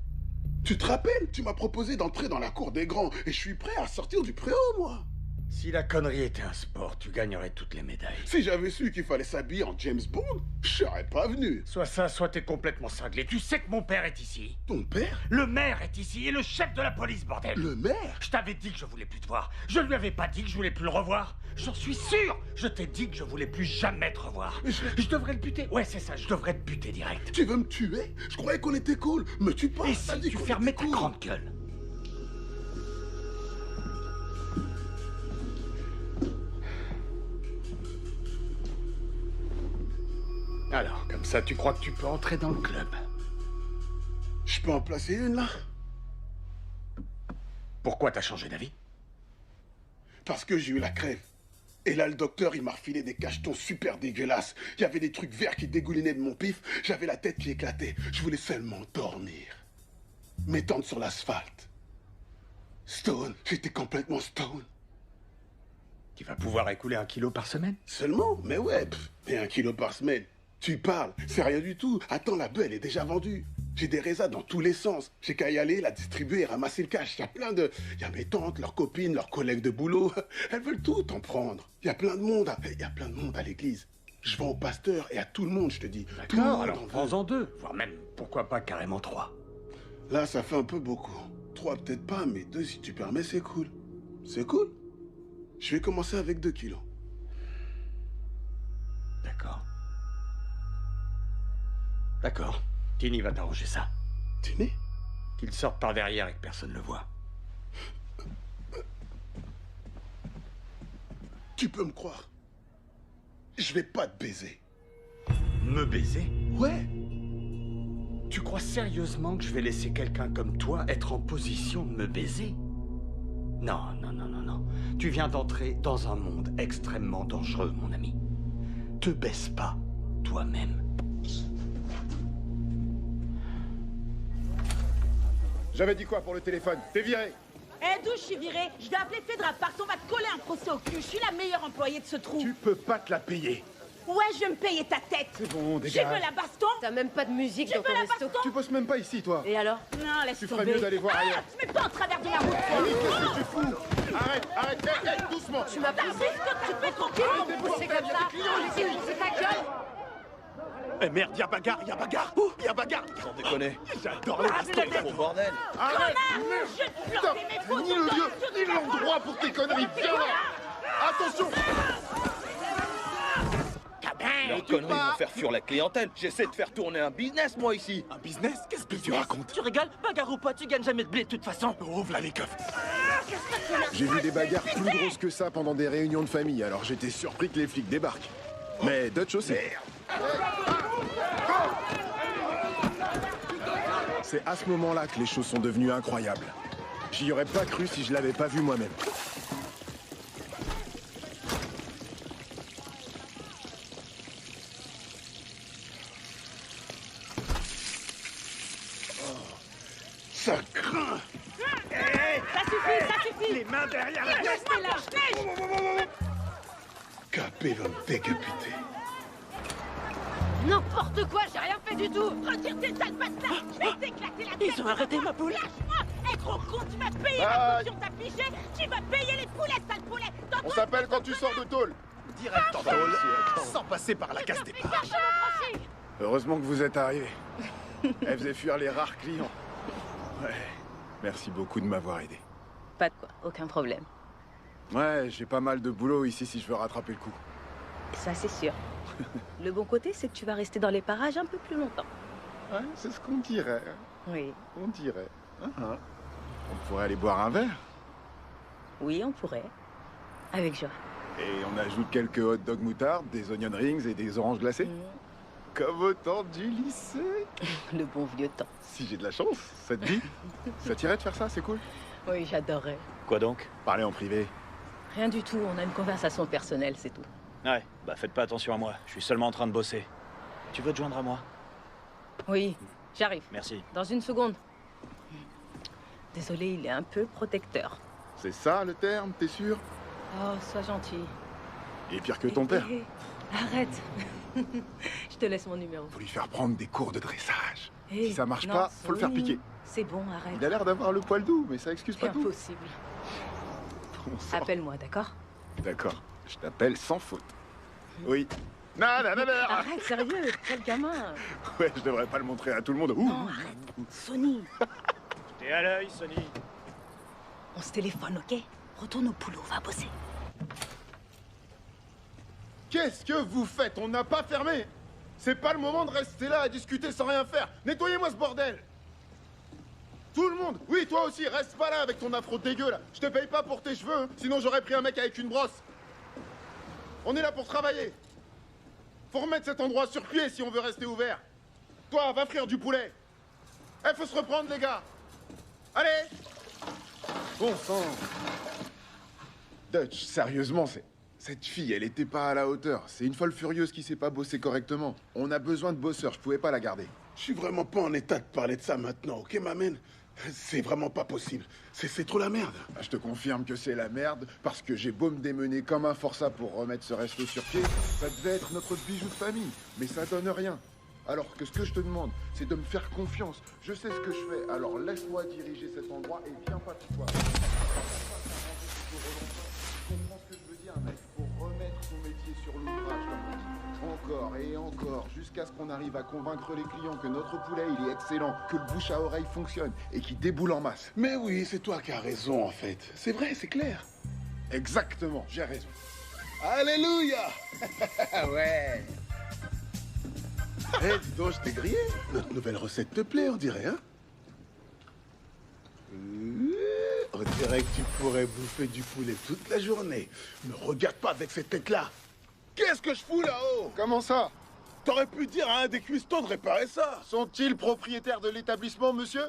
Tu te rappelles? Tu m'as proposé d'entrer dans la cour des grands et je suis prêt à sortir du préau, moi. Si la connerie était un sport, tu gagnerais toutes les médailles. Si j'avais su qu'il fallait s'habiller en James Bond, je serais pas venu. Soit ça, soit t'es complètement cinglé. Tu sais que mon père est ici. Ton père? Le maire est ici et le chef de la police, bordel. Le maire? Je t'avais dit que je voulais plus te voir. Je lui avais pas dit que je voulais plus le revoir. J'en suis sûr. Je t'ai dit que je voulais plus jamais te revoir. Je devrais le buter. Ouais, c'est ça, je devrais te buter direct. Tu veux me tuer? Je croyais qu'on était cool. Me tue pas. Et si tu fermais ta grande gueule? Alors, comme ça, tu crois que tu peux entrer dans le club? Je peux en placer une, là? Pourquoi t'as changé d'avis? Parce que j'ai eu la crève. Et là, le docteur, il m'a refilé des cachetons super dégueulasses. Il y avait des trucs verts qui dégoulinaient de mon pif. J'avais la tête qui éclatait. Je voulais seulement dormir. M'étendre sur l'asphalte. Stone, j'étais complètement stone. Tu vas pouvoir écouler 1 kilo par semaine? Seulement? Mais ouais, et 1 kilo par semaine. Tu parles, c'est rien du tout. Attends, la bœuf, elle est déjà vendue. J'ai des résas dans tous les sens. J'ai qu'à y aller, la distribuer et ramasser le cash. Il y a plein de... Il y a mes tantes, leurs copines, leurs collègues de boulot. Elles veulent tout en prendre. Il y a plein de monde. Il y a plein de monde à l'église. Je vends au pasteur et à tout le monde, je te dis. D'accord, alors prends-en 2, voire même, pourquoi pas carrément 3. Là, ça fait un peu beaucoup. 3 peut-être pas, mais 2 si tu permets, c'est cool. C'est cool. Je vais commencer avec 2 kilos. D'accord. D'accord. Tini va t'arranger ça. Tini? Qu'il sorte par derrière et que personne ne le voit. Tu peux me croire. Je vais pas te baiser. Me baiser? Ouais. Tu crois sérieusement que je vais laisser quelqu'un comme toi être en position de me baiser? Non, non, non, non, non. Tu viens d'entrer dans un monde extrêmement dangereux, mon ami. Te baisse pas toi-même. J'avais dit quoi pour le téléphone? T'es viré. Eh, d'où je suis virée? Je vais appeler Fedrapart, on va te coller un procès au cul. Je suis la meilleure employée de ce trou. Tu peux pas te la payer. Ouais, je vais me payer ta tête. C'est bon, Tu dégage. veux la baston? T'as même pas de musique Tu dans veux ton la resto. baston? Tu bosses même pas ici, toi. Et alors? Non, laisse Tu tomber. ferais mieux d'aller voir ailleurs. Tu mets pas en travers de la route. Ah oui, qu'est-ce que tu fous? Arrête, arrête, hey, doucement. Tu m'as poussé? Tu peux tranquille pour me pousser comme ça? Laissez pousser ta gueule. Eh merde, y'a bagarre, y'a bagarre. Y'a bagarre. Sans déconner. J'adore les bastons. Gros bordel. Arrête. Je vais te Putain, planter mes photos. ni le lieu, ni l'endroit pour tes conneries. Viens là. Attention. Leurs conneries vont faire fuir la clientèle. J'essaie de faire tourner un business, moi, ici. Un business? Qu'est-ce que tu racontes? Tu rigoles? Bagarre ou pas, tu gagnes jamais de blé de toute façon. Ouvre là les coffres. J'ai vu des bagarres plus grosses que ça pendant des réunions de famille, alors j'étais surpris que les flics débarquent. Mais Dutch aussi. C'est à ce moment-là que les choses sont devenues incroyables. J'y aurais pas cru si je l'avais pas vu moi-même. Ça craint. Ça suffit. Les mains derrière la tête. Restez là. Capé va me décapiter. N'importe quoi, j'ai rien fait du tout. Retire tes sales pattes là. Je vais t'éclater la tête. Ils ont arrêté ma poule. Lâche-moi. Eh, gros con, tu vas payer la caution de ta pigée. Tu vas payer les poulets, sale poulet. On s'appelle quand tu sors de tôle. Direct en tôle, sans passer par la case départ. Heureusement que vous êtes arrivés. Elle faisait fuir les rares clients. Ouais. Merci beaucoup de m'avoir aidé. Pas de quoi, aucun problème. Ouais, j'ai pas mal de boulot ici si je veux rattraper le coup. Ça, c'est sûr. Le bon côté, c'est que tu vas rester dans les parages un peu plus longtemps. Ouais, c'est ce qu'on dirait. Oui. On dirait. On pourrait aller boire un verre. Oui, on pourrait. Avec joie. Et on ajoute quelques hot dog moutarde, des onion rings et des oranges glacées. Comme au temps du lycée. Le bon vieux temps. Si j'ai de la chance, ça te dit? Ça t'irait de faire ça, c'est cool. Oui, j'adorerais. Quoi donc? Parler en privé. Rien du tout, on a une conversation personnelle, c'est tout. Ouais, bah faites pas attention à moi. Je suis seulement en train de bosser. Tu veux te joindre à moi? Oui, j'arrive. Merci. Dans une seconde. Désolé, il est un peu protecteur. C'est ça le terme, t'es sûr? Oh, sois gentil. Et pire que ton père. Arrête. Je te laisse mon numéro. Faut lui faire prendre des cours de dressage. Hey, Si ça marche non, pas, faut le faire Sony. piquer. C'est bon, arrête. Il a l'air d'avoir le poil doux, mais ça excuse pas C'est tout. impossible. Bon sang. Appelle-moi, d'accord? D'accord, je t'appelle sans faute. Oui. Non, non, non, non. Arrête, sérieux, quel gamin. Ouais, je devrais pas le montrer à tout le monde. Ouh. Non, arrête. Sony, T'es à l'œil, Sony. on se téléphone, ok? Retourne au boulot, va bosser. Qu'est-ce que vous faites? On n'a pas fermé. C'est pas le moment de rester là à discuter sans rien faire. Nettoyez-moi ce bordel. Tout le monde. Oui, toi aussi, reste pas là avec ton afro dégueu là. Je te paye pas pour tes cheveux, hein. Sinon j'aurais pris un mec avec une brosse. On est là pour travailler. Faut remettre cet endroit sur pied si on veut rester ouvert. Toi, va frire du poulet. Eh, faut se reprendre les gars. Allez. Bon sang. Dutch, sérieusement, Cette fille, elle était pas à la hauteur. C'est une folle furieuse qui sait pas bosser correctement. On a besoin de bosseurs, je pouvais pas la garder. Je suis vraiment pas en état de parler de ça maintenant, ok, m'amène? C'est vraiment pas possible. C'est trop la merde. Ah, je te confirme que c'est la merde, parce que j'ai beau me démener comme un forçat pour remettre ce resto sur pied, ça devait être notre bijou de famille, mais ça donne rien. Alors que ce que je te demande, c'est de me faire confiance. Je sais ce que je fais, alors laisse-moi diriger cet endroit et viens pas tout toi. Tu comprends ce que je veux dire, mec? Faut remettre son métier sur l'ouvrage, comme on dit. Encore et encore, jusqu'à ce qu'on arrive à convaincre les clients que notre poulet, il est excellent, que le bouche à oreille fonctionne et qu'il déboule en masse. Mais oui, c'est toi qui as raison, en fait. C'est vrai, c'est clair. Exactement, j'ai raison. Alléluia. Ouais. Hé, dis donc, je t'ai grillé. Notre nouvelle recette te plaît, on dirait, hein? On dirait que tu pourrais bouffer du poulet toute la journée. Me regarde pas avec cette tête-là. Qu'est-ce que je fous là-haut? Comment ça? T'aurais pu dire à un des cuistots de réparer ça. Sont-ils propriétaires de l'établissement, monsieur?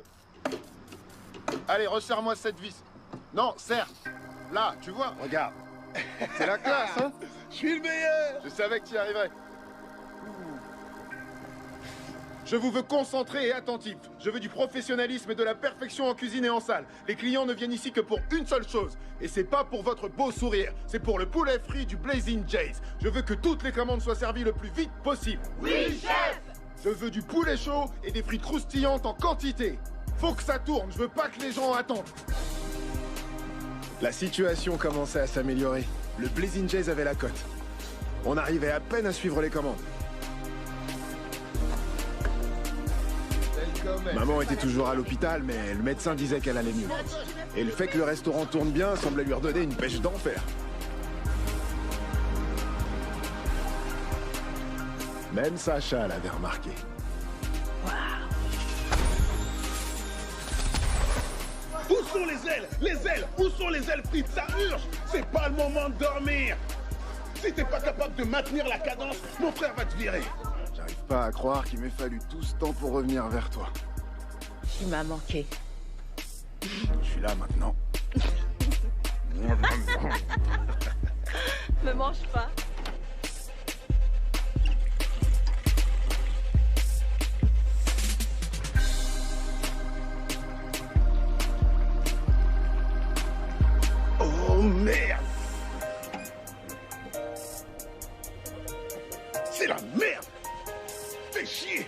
Allez, resserre-moi cette vis. Non, serre. Là, tu vois, regarde. C'est la classe, hein? Je suis le meilleur. Je savais que tu y arriverais. Je vous veux concentré et attentif. Je veux du professionnalisme et de la perfection en cuisine et en salle. Les clients ne viennent ici que pour une seule chose. Et c'est pas pour votre beau sourire. C'est pour le poulet frit du Blazing Jays. Je veux que toutes les commandes soient servies le plus vite possible. Oui, chef! Je veux du poulet chaud et des frites croustillantes en quantité. Faut que ça tourne. Je veux pas que les gens attendent. La situation commençait à s'améliorer. Le Blazing Jays avait la cote. On arrivait à peine à suivre les commandes. Maman était toujours à l'hôpital, mais le médecin disait qu'elle allait mieux. Et le fait que le restaurant tourne bien semblait lui redonner une pêche d'enfer. Même Sacha l'avait remarqué. Où sont les ailes? Les ailes! Où sont les ailes frites? Ça urge! C'est pas le moment de dormir! Si t'es pas capable de maintenir la cadence, mon frère va te virer! J'arrive pas à croire qu'il m'ait fallu tout ce temps pour revenir vers toi. Tu m'as manqué. Je suis là maintenant. Me mange pas. Oh merde! C'est la merde! Fais chier!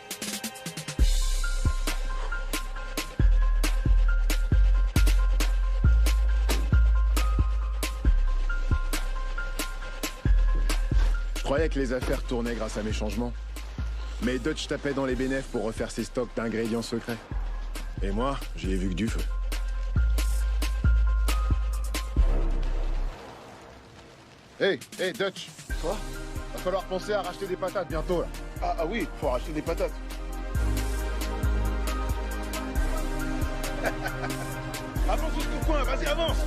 Je croyais que les affaires tournaient grâce à mes changements. Mais Dutch tapait dans les bénéfices pour refaire ses stocks d'ingrédients secrets. Et moi, j'y ai vu que du feu. Hey, Dutch. Quoi? Va falloir penser à racheter des patates bientôt, là. Ah oui, faut racheter des patates. Avance jusqu'au coin, vas-y, avance!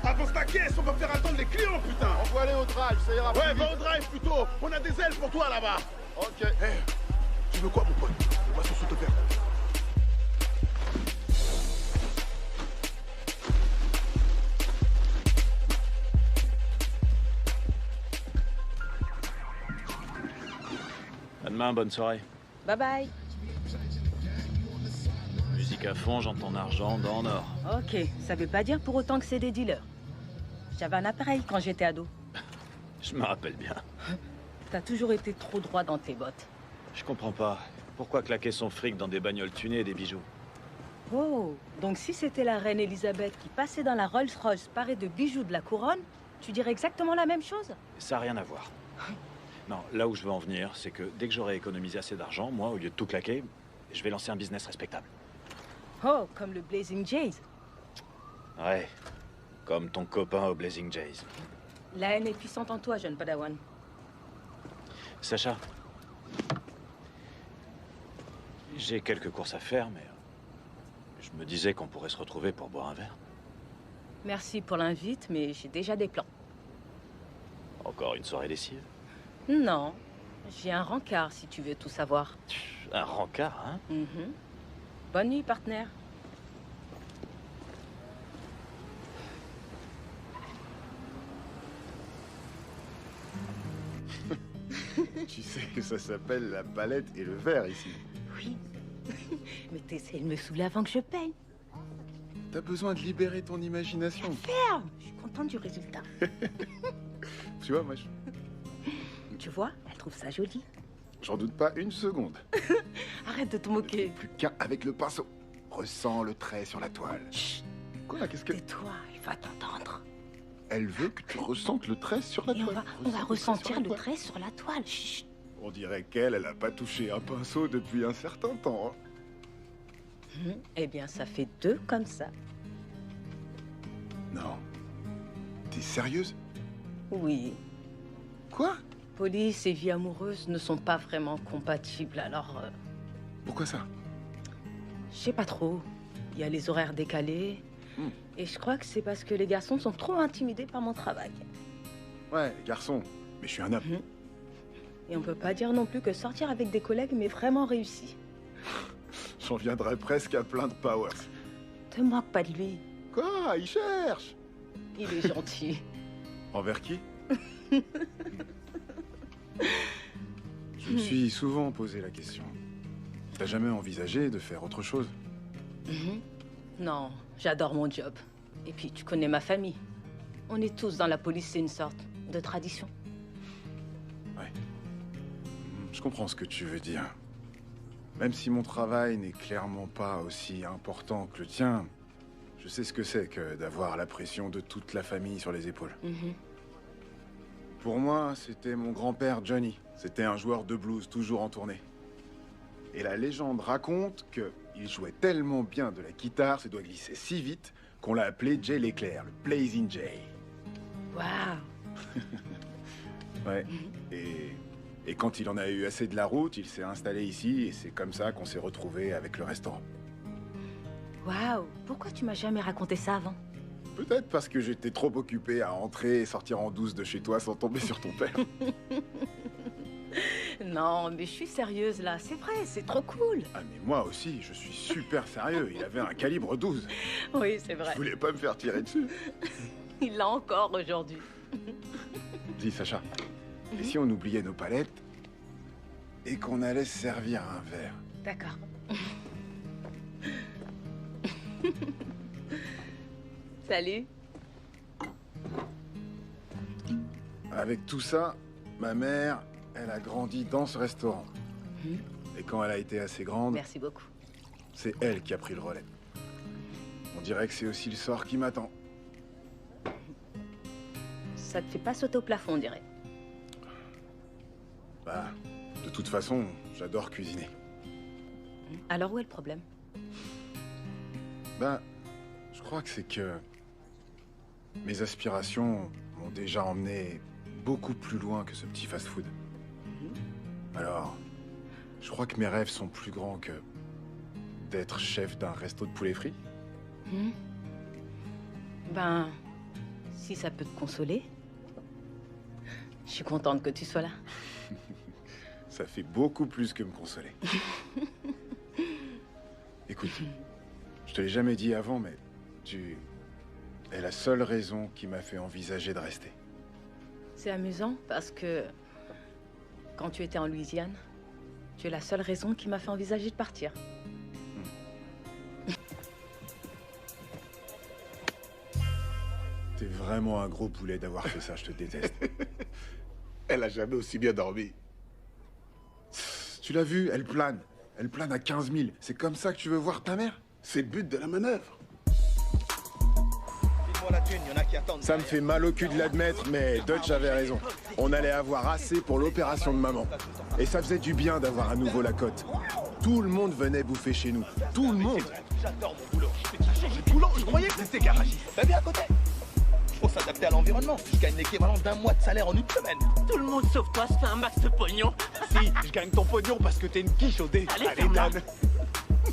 Avance ta caisse, on va faire attendre les clients, putain! Envoie-les au drive, ça ira plus Ouais, vite. va au drive plutôt! On a des ailes pour toi là-bas! Ok. Hey, tu veux quoi, mon pote? On va sur ce te faire. À demain, bonne soirée. Bye bye. Musique à fond, j'entends argent dans or. Ok, ça veut pas dire pour autant que c'est des dealers. J'avais un appareil quand j'étais ado. Je me rappelle bien. T'as toujours été trop droit dans tes bottes. Je comprends pas. Pourquoi claquer son fric dans des bagnoles tunées et des bijoux? Oh, donc si c'était la reine Elisabeth qui passait dans la Rolls-Royce parée de bijoux de la couronne, tu dirais exactement la même chose? Ça n'a rien à voir. Non, là où je veux en venir, c'est que dès que j'aurai économisé assez d'argent, moi, au lieu de tout claquer, je vais lancer un business respectable. Oh, comme le Blazing Jays. Ouais, comme ton copain au Blazing Jays. La haine est puissante en toi, jeune padawan. Sacha, j'ai quelques courses à faire, mais je me disais qu'on pourrait se retrouver pour boire un verre. Merci pour l'invite, mais j'ai déjà des plans. Encore une soirée lessive? Non, j'ai un rencard si tu veux tout savoir. Un rencard, hein? Bonne nuit, partenaire. Tu sais que ça s'appelle la palette et le verre ici. Oui. Mais t'essayes de me saouler avant que je paye. T'as besoin de libérer ton imagination. Ferme! Je suis contente du résultat. Tu vois, moi, Tu vois, elle trouve ça joli. j'en doute pas une seconde. Arrête de te moquer. Plus qu'un avec le pinceau. Ressens le trait sur la toile. Chut. Quoi, qu'est-ce que... Tais-toi, il va t'entendre. Elle veut que tu ressentes le trait sur la Et toile. on va ressentir le trait sur la toile. Chut. On dirait qu'elle, elle a pas touché un pinceau depuis un certain temps. Eh bien, ça fait 2 comme ça. Non. T'es sérieuse? Oui. Quoi? Police et vie amoureuse ne sont pas vraiment compatibles, alors... Pourquoi ça? Je sais pas trop. Il y a les horaires décalés. Et je crois que c'est parce que les garçons sont trop intimidés par mon travail. Ouais, garçon. Mais je suis un homme. Et on peut pas dire non plus que sortir avec des collègues m'est vraiment réussi. J'en viendrais presque à plein de powers. Te moque pas de lui. Quoi? Il cherche. Il est gentil. Envers qui? Je me suis souvent posé la question. T'as jamais envisagé de faire autre chose? Non, j'adore mon job. Et puis, tu connais ma famille. On est tous dans la police, c'est une sorte de tradition. Ouais. Je comprends ce que tu veux dire. Même si mon travail n'est clairement pas aussi important que le tien, je sais ce que c'est que d'avoir la pression de toute la famille sur les épaules. Pour moi, c'était mon grand-père Johnny. C'était un joueur de blues toujours en tournée. Et la légende raconte qu'il jouait tellement bien de la guitare, ses doigts glissaient si vite, qu'on l'a appelé Jay l'éclair, le Blazing Jay. Waouh. Ouais. Et quand il en a eu assez de la route, il s'est installé ici, et c'est comme ça qu'on s'est retrouvés avec le restaurant. Waouh. Pourquoi tu m'as jamais raconté ça avant? Peut-être parce que j'étais trop occupé à entrer et sortir en douce de chez toi sans tomber sur ton père. Non, mais je suis sérieuse là. C'est vrai, c'est trop cool. Ah mais moi aussi, je suis super sérieux. Il avait un calibre 12. Oui, c'est vrai. Je voulais pas me faire tirer dessus. Il l'a encore aujourd'hui. Dis Sacha, et si on oubliait nos palettes et qu'on allait se servir un verre? D'accord. Salut. Avec tout ça, ma mère, elle a grandi dans ce restaurant. Et quand elle a été assez grande... Merci beaucoup. C'est elle qui a pris le relais. On dirait que c'est aussi le sort qui m'attend. Ça te fait pas sauter au plafond, on dirait. Bah, de toute façon, j'adore cuisiner. Alors où est le problème? Ben, je crois que c'est que mes aspirations m'ont déjà emmené beaucoup plus loin que ce petit fast-food. Alors, je crois que mes rêves sont plus grands que d'être chef d'un resto de poulet frit. Ben, si ça peut te consoler, je suis contente que tu sois là. Ça fait beaucoup plus que me consoler. Écoute, je te l'ai jamais dit avant, mais tu es la seule raison qui m'a fait envisager de rester. C'est amusant parce que quand tu étais en Louisiane, tu es la seule raison qui m'a fait envisager de partir. T'es vraiment un gros poulet d'avoir fait ça, je te déteste. Elle a jamais aussi bien dormi. Tu l'as vu, elle plane. Elle plane à 15 000. C'est comme ça que tu veux voir ta mère? C'est le but de la manœuvre. Ça me fait mal au cul de l'admettre, mais Dutch avait raison. On allait avoir assez pour l'opération de maman. Et ça faisait du bien d'avoir à nouveau la cote. Tout le monde venait bouffer chez nous. Tout le monde. J'adore mon boulot. J'ai changé de boulot, je croyais que c'était garagiste. T'as vu à côté? Faut s'adapter à l'environnement. Je gagne l'équivalent d'1 mois de salaire en une semaine. Tout le monde sauf toi se fait un max de pognon. Si, je gagne ton pognon parce que t'es une quiche au dé. Allez, ferme-la. donne.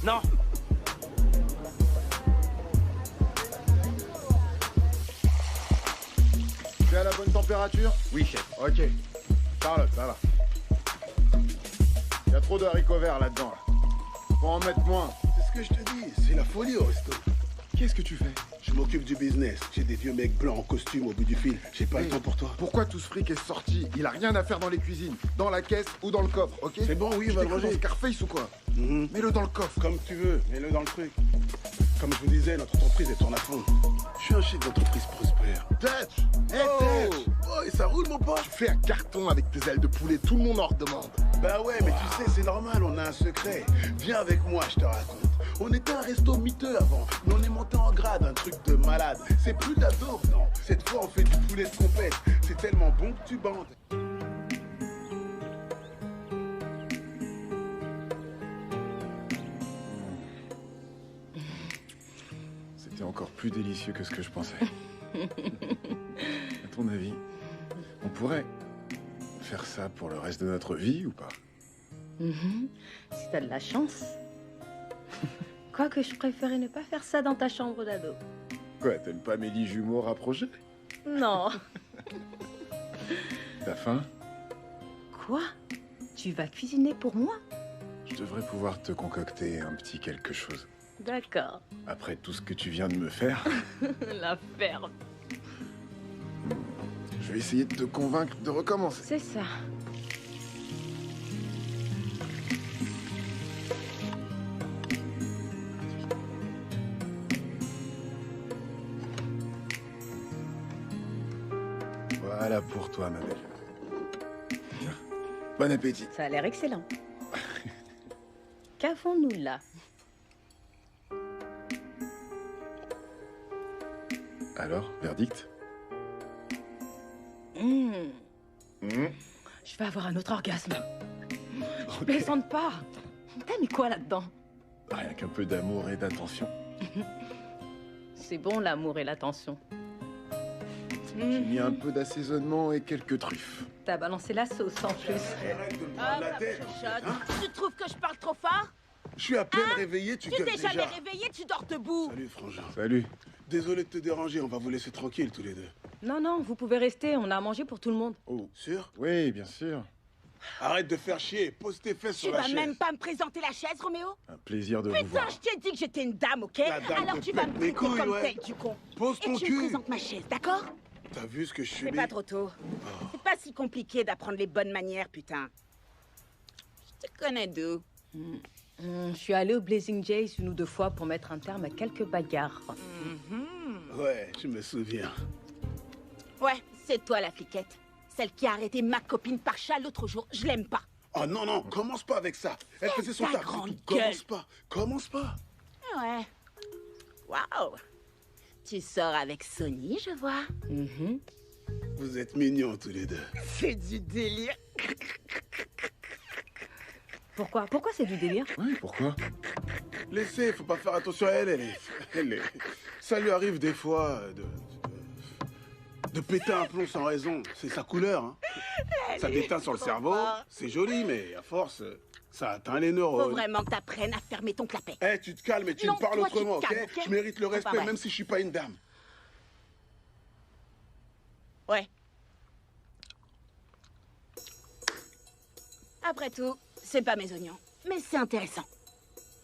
Non. Tu es à la bonne température? Oui, chef. Ok. Charlotte, ça va. Il y a trop de haricots verts là-dedans. Faut en mettre moins. C'est ce que je te dis, c'est la folie au resto. Qu'est-ce que tu fais? Je m'occupe du business. J'ai des vieux mecs blancs en costume au bout du fil. J'ai pas le temps pour toi. Pourquoi tout ce fric est sorti? Il a rien à faire dans les cuisines, dans la caisse ou dans le coffre, ok? C'est bon, oui, il va le ranger. Scarface ou quoi? Mets-le dans le coffre. Comme tu veux, mets-le dans le truc. Comme je vous disais, notre entreprise est tourne à fond. Je suis un chef d'entreprise prospère. Dutch! Hey, Dutch! Oh, et ça roule, mon pote? Tu fais un carton avec tes ailes de poulet, tout le monde en redemande. Bah ouais, mais tu sais, c'est normal, on a un secret. Viens avec moi, je te raconte. On était un resto miteux avant, mais on est monté en grade, un truc de malade. C'est plus de la dope, non. Cette fois, on fait du poulet de compète. C'est tellement bon que tu bandes. C'était encore plus délicieux que ce que je pensais. À ton avis, on pourrait faire ça pour le reste de notre vie ou pas? Si t'as de la chance. Quoique je préférais ne pas faire ça dans ta chambre d'ado. Quoi, t'aimes pas mes lits jumeaux rapprochés? Non. T'as faim? Quoi? Tu vas cuisiner pour moi? Je devrais pouvoir te concocter un petit quelque chose. D'accord. Après tout ce que tu viens de me faire, La ferme. je vais essayer de te convaincre de recommencer. C'est ça. Voilà pour toi, ma belle. Tiens. Bon appétit. Ça a l'air excellent. Qu'avons-nous là? Alors, verdict? Je vais avoir un autre orgasme. Je plaisante pas. T'as mis quoi là-dedans? Rien qu'un peu d'amour et d'attention. C'est bon l'amour et l'attention. J'ai mis un peu d'assaisonnement et quelques truffes. T'as balancé la sauce en plus. Ah, ma chuchote. Tu trouves que je parle trop fort? Je suis à peine réveillé, tu Tu gueules t'es déjà. jamais réveillé, tu dors debout. Salut, frangin. Salut. Désolé de te déranger, on va vous laisser tranquille tous les deux. Non, non, vous pouvez rester, on a à manger pour tout le monde. Oh, sûr? Oui, bien sûr. Arrête de faire chier, pose tes fesses Tu sur la vas chaise. même pas me présenter la chaise, Roméo? Un plaisir de vous Putain, voir. je t'ai dit que j'étais une dame, ok? La dame Alors te tu vas pète me mes traiter couilles, comme ouais. telle, du con. Pose ton Et tu cul. me présentes ma chaise, d'accord? T'as vu ce que je suis C'est pas trop tôt. C'est pas si compliqué d'apprendre les bonnes manières, putain. Je te connais d'où? Je suis allée au Blazing Jays une ou deux fois pour mettre un terme à quelques bagarres. Ouais, je me souviens. Ouais, c'est toi la fliquette. Celle qui a arrêté ma copine par chat l'autre jour. Je l'aime pas. Oh non, non, commence pas avec ça. Elle faisait son ta taf. grande c'est tout. Commence gueule. pas, commence pas. Ouais. Waouh. Tu sors avec Sony, je vois. Vous êtes mignons tous les deux. C'est du délire. Pourquoi? Pourquoi c'est du délire? Oui, pourquoi? Laissez, faut pas faire attention à elle. Elle est... Ça lui arrive des fois de péter un plomb sans raison. C'est sa couleur. Hein. Ça déteint sur le cerveau. C'est joli, mais à force, ça atteint les Faut neurones. vraiment que t'apprennes à fermer ton clapet. Eh, tu te calmes et tu Non, me parles toi, tu te autrement, calmes, ok? ok? Je mérite le C'est pas respect, vrai. même si je suis pas une dame. Ouais. Après tout, c'est pas mes oignons, mais c'est intéressant.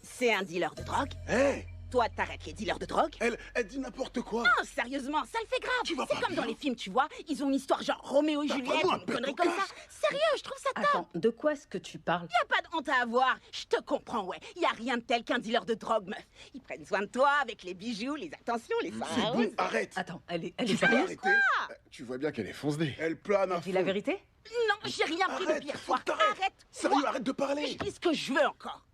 C'est un dealer de drogue. Hé! Toi, t'arrêtes les dealers de drogue. Elle dit n'importe quoi. Non, sérieusement, ça le fait grave. C'est comme dans les films, tu vois. Ils ont une histoire genre Roméo et Juliette, vraiment un une connerie pète au comme ça. Sérieux, je trouve ça top. Attends, de quoi est-ce que tu parles? Y a pas de honte à avoir. Je te comprends, ouais. Y a rien de tel qu'un dealer de drogue, meuf. Ils prennent soin de toi avec les bijoux, les attentions, les C'est soins. bon, arrête. Attends, elle est Tu peux sérieuse? arrêter? Tu vois bien qu'elle est fonce-dée. Elle plane à Dis la vérité? Non, j'ai rien pris de Arrête, pire. faut que t'arrêtes. Arrête. Sérieux, Toi. arrête de parler. Je dis ce que je veux encore.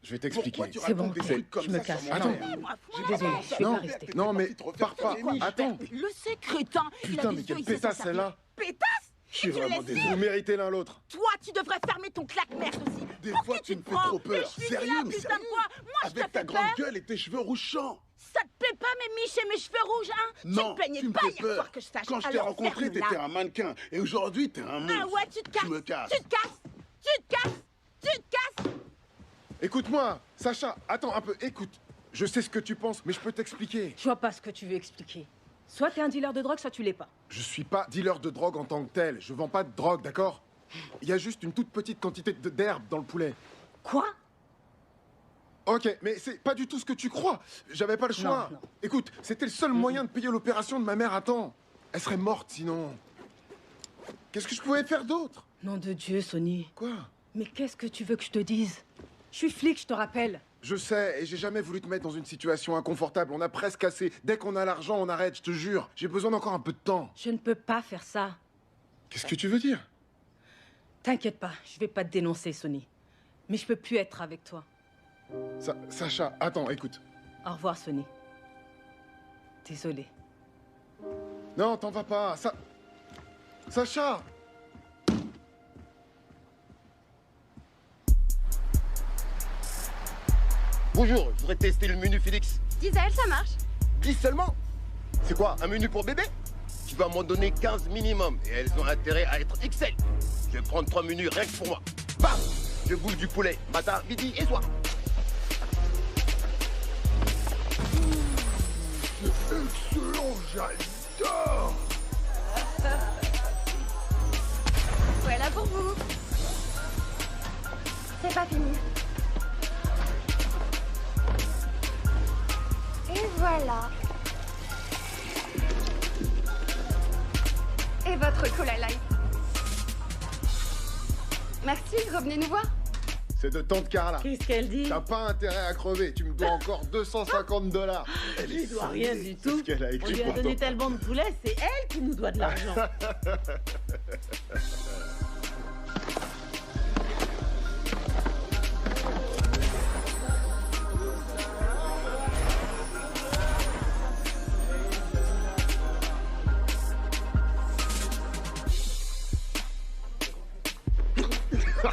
Je vais t'expliquer. Pourquoi tu C'est bon, racontes des ok, trucs comme je me ça casse. sur mon Attends. père? Moi, Désolée, je vais Non, pas rester. non, mais pars pas. Attends. Le sécrétin. Putain, mais quelle pétasse celle-là. Pétasse? Je suis Tu vraiment laisses désolé. Vous méritez l'un l'autre. Toi, tu devrais fermer ton claque-merde aussi. Des Pour fois, qui tu me te fais prends? trop peur. Mais je suis Sérieux, là, mais putain sérieux. de quoi? Moi, je te Avec ta fais grande peur. gueule et tes cheveux rougeants. Ça te plaît pas, mes miches et mes cheveux rouges, hein? Tu Non, te plaignais tu me pas fais hier peur. soir que je sache. Quand je t'ai Alors, rencontré, ferme-la. t'étais un mannequin. Et aujourd'hui, t'es un monstre. Ah ouais, tu te casses. Je me casse. Tu te casses. Tu te casses. Tu te casses. Écoute-moi, Sacha, attends un peu, écoute. Je sais ce que tu penses, mais je peux t'expliquer. Je vois pas ce que tu veux expliquer. Soit t'es un dealer de drogue, soit tu l'es pas. Je suis pas dealer de drogue en tant que tel. Je vends pas de drogue, d'accord? Il y a juste une toute petite quantité d'herbe dans le poulet. Quoi? Ok, mais c'est pas du tout ce que tu crois. J'avais pas le choix. Non. Écoute, c'était le seul moyen de payer l'opération de ma mère à temps. Elle serait morte sinon. Qu'est-ce que je pouvais faire d'autre? Nom de Dieu, Sonny. Quoi? Mais qu'est-ce que tu veux que je te dise? Je suis flic, je te rappelle. Je sais, et j'ai jamais voulu te mettre dans une situation inconfortable. On a presque assez. Dès qu'on a l'argent, on arrête, je te jure. J'ai besoin d'encore un peu de temps. Je ne peux pas faire ça. Qu'est-ce que tu veux dire? T'inquiète pas, je vais pas te dénoncer, Sonny. Mais je peux plus être avec toi. Sacha, attends, écoute. Au revoir, Sonny. Désolée. Non, t'en vas pas. Sacha! Bonjour, je voudrais tester le menu Félix. 10 à elle, ça marche. 10 seulement? C'est quoi, un menu pour bébé? Tu vas m'en donner 15 minimum et elles ont intérêt à être XL. Je vais prendre 3 menus rien que pour moi. Bam! Je bouffe du poulet, matin, midi et soir. C'est excellent, j'adore! Voilà pour vous. C'est pas fini. Et voilà. Et votre cola light. Merci, revenez nous voir. C'est de tante Carla. Qu'est-ce qu'elle dit? T'as pas intérêt à crever, tu me dois encore $250. Je lui dois rien du tout. Qu'est-ce qu'elle a On écrit lui a pour donné toi. tellement de poulet, c'est elle qui nous doit de l'argent.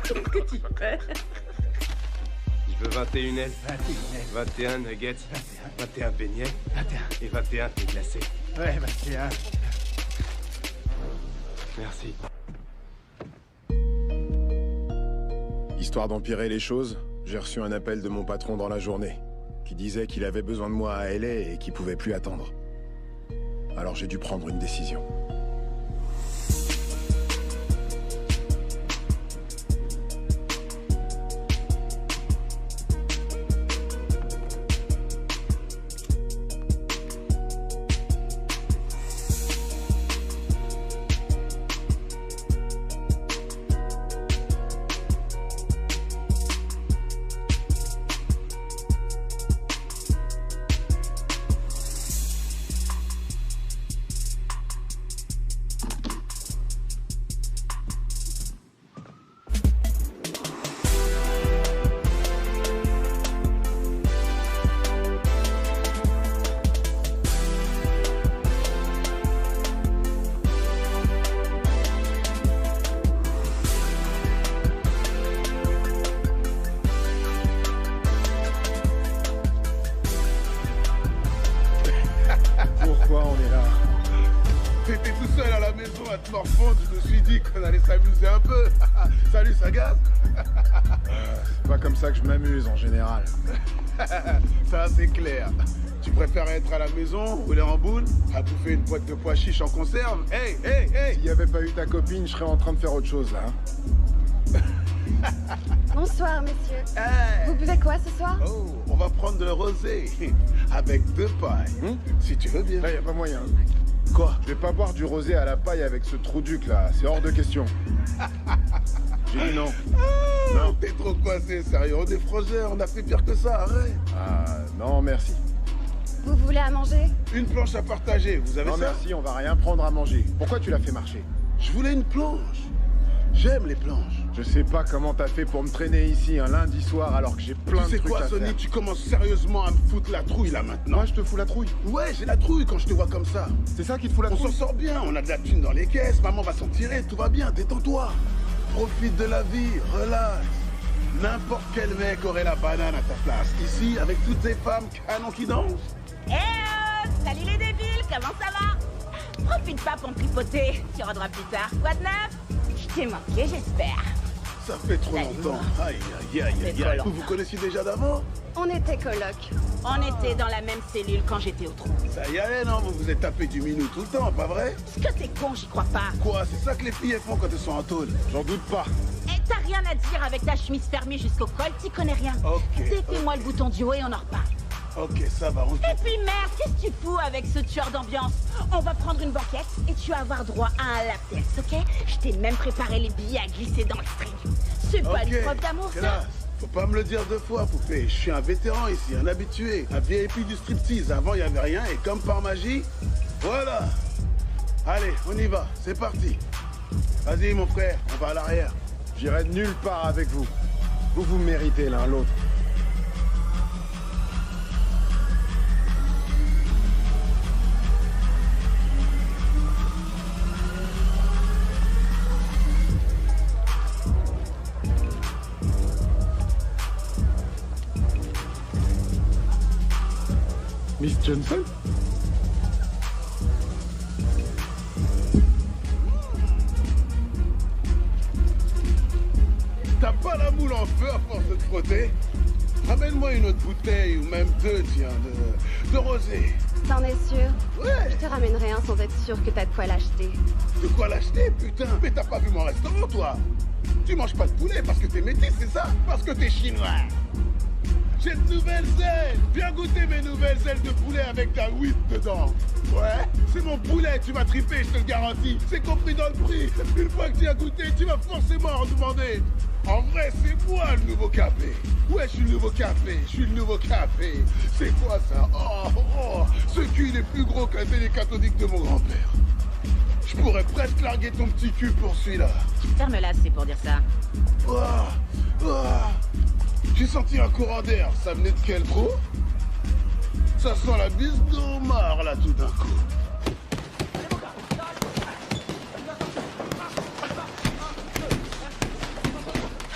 Qu'est-ce que tu fais? Je veux 21 ailes. 21 nuggets. 21 beignets. 21. Et 21 thé glacé. Ouais, 21. Merci. Histoire d'empirer les choses, j'ai reçu un appel de mon patron dans la journée, qui disait qu'il avait besoin de moi à LA et qu'il pouvait plus attendre. Alors j'ai dû prendre une décision. Pourquoi on est là? T'étais tout seul à la maison à te morfondre, je me suis dit qu'on allait s'amuser un peu. Salut, ça gaz? C'est pas comme ça que je m'amuse en général. Ça, c'est clair. Tu préfères être à la maison, rouler en boule, à bouffer une boîte de pois chiches en conserve? Hey, hey, hey! S'il y avait pas eu ta copine, je serais en train de faire autre chose là. Bonsoir, messieurs. Vous buvez quoi ce soir? Oh, on va prendre de le rosé avec 2 pailles. Si tu veux bien. Là, y a pas moyen. Quoi? Je vais pas boire du rosé à la paille avec ce trou duc là, c'est hors de question. J'ai dit non. Non, t'es trop coincé, sérieux. On est frangeurs, on a fait pire que ça, arrête. Ah, non merci. Vous voulez à manger? Une planche à partager, vous avez Non ça? merci, on va rien prendre à manger. Pourquoi tu l'as fait marcher? Je voulais une planche. J'aime les planches. Je sais pas comment t'as fait pour me traîner ici un lundi soir alors que j'ai plein de Tu sais trucs quoi, à Sonny, faire. tu commences sérieusement à me foutre la trouille là maintenant. Moi je te fous la trouille. Ouais, j'ai la trouille quand je te vois comme ça. C'est ça qui te fout la On trouille? s'en sort bien, on a de la thune dans les caisses, maman va s'en tirer, tout va bien, détends-toi. Profite de la vie, relax. N'importe quel mec aurait la banane à ta place. Ici, avec toutes ces femmes canons qui dansent. Salut les débiles, comment ça va? Profite pas pour me tripoter, tu rendras plus tard. Quoi de neuf? Je t'ai manqué, j'espère. Ça fait trop longtemps. Aïe, aïe, aïe, aïe, aïe. Vous vous connaissiez déjà d'avant? On était colocs. On était dans la même cellule quand j'étais au trou. Ça y allait, non? Vous vous êtes tapé du minou tout le temps, pas vrai? Est-ce que t'es con, j'y crois pas. Quoi? C'est ça que les filles elles font quand elles sont en tôle? J'en doute pas. Et t'as rien à dire avec ta chemise fermée jusqu'au col, t'y connais rien. Ok. Défais-moi le bouton du haut et on en reparle. Ok, ça va, on se... Et puis merde, qu'est-ce que tu fous avec ce tueur d'ambiance? On va prendre une banquette et tu vas avoir droit à un lap test, ok? Je t'ai même préparé les billets à glisser dans le string. C'est pas une preuve d'amour, ça? Classe. Faut pas me le dire deux fois, poupée. Je suis un vétéran ici, un habitué. Un VIP du striptease. Avant, il y avait rien et comme par magie, voilà. Allez, on y va. C'est parti. Vas-y, mon frère, on va à l'arrière. J'irai nulle part avec vous. Vous vous méritez l'un l'autre. Miss Johnson? T'as pas la moule en feu à force de te frotter? Ramène-moi une autre bouteille, ou même deux, tiens, de rosé. T'en es sûr? Ouais. Je te ramènerai un sans être sûr que t'as de quoi l'acheter. De quoi l'acheter, putain? Mais t'as pas vu mon restaurant, toi? Tu manges pas de poulet parce que t'es métis, c'est ça? Parce que t'es chinois? J'ai de nouvelles ailes! Viens goûter mes nouvelles ailes de poulet avec ta huître dedans! Ouais? C'est mon poulet, tu vas triper, je te le garantis! C'est compris dans le prix! Une fois que tu as goûté, tu vas forcément en demander! En vrai, c'est moi le nouveau café! Ouais, je suis le nouveau café! Je suis le nouveau café! C'est quoi ça? Oh! Ce cul, il est plus gros qu'un télé cathodique de mon grand-père! Je pourrais presque larguer ton petit cul pour celui-là! Ferme-la, c'est pour dire ça. J'ai senti un courant d'air, ça venait de quel trou? Ça sent la bise d'Omar, là, tout d'un coup.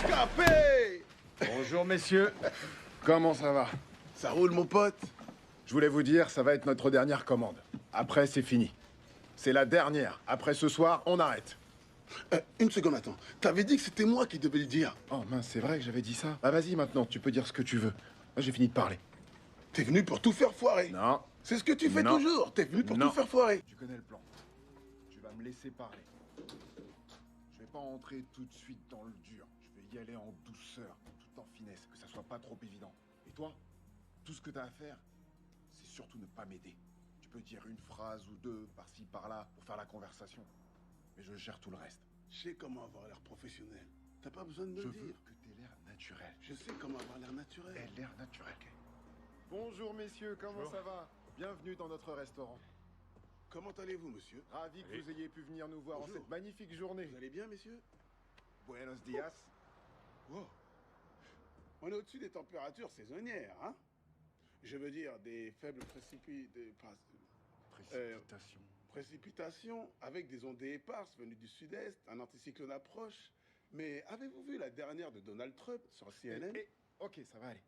Capé! Bonjour, messieurs. Comment ça va? Ça roule, mon pote? Je voulais vous dire, ça va être notre dernière commande. Après, c'est fini. C'est la dernière. Après ce soir, on arrête. Une seconde, attends. T'avais dit que c'était moi qui devais le dire. Oh mince, c'est vrai que j'avais dit ça. Bah vas-y maintenant, tu peux dire ce que tu veux. Moi j'ai fini de parler. T'es venu pour tout faire foirer. Non. C'est ce que tu fais Non. toujours. T'es venu pour Non. tout faire foirer. Tu connais le plan. Tu vas me laisser parler. Je vais pas entrer tout de suite dans le dur. Je vais y aller en douceur, tout en finesse, que ça soit pas trop évident. Et toi, tout ce que t'as à faire, c'est surtout ne pas m'aider. Tu peux dire une phrase ou deux, par-ci, par-là, pour faire la conversation. Mais je gère tout le reste. Je sais comment avoir l'air professionnel. T'as pas besoin de me Je le dire. veux que t'aies l'air naturel. Je sais comment avoir l'air naturel. Aie l'air naturel. Bonjour messieurs, comment ça va? Bienvenue dans notre restaurant. Comment allez-vous, monsieur? Ravi que vous ayez pu venir nous voir en cette magnifique journée. Vous allez bien, messieurs? Buenos dias. Wow. On est au-dessus des températures saisonnières, hein? Je veux dire, des faibles précipitations avec des ondées éparses venues du sud-est, un anticyclone approche. Mais avez-vous vu la dernière de Donald Trump sur CNN? Ok, ça va aller.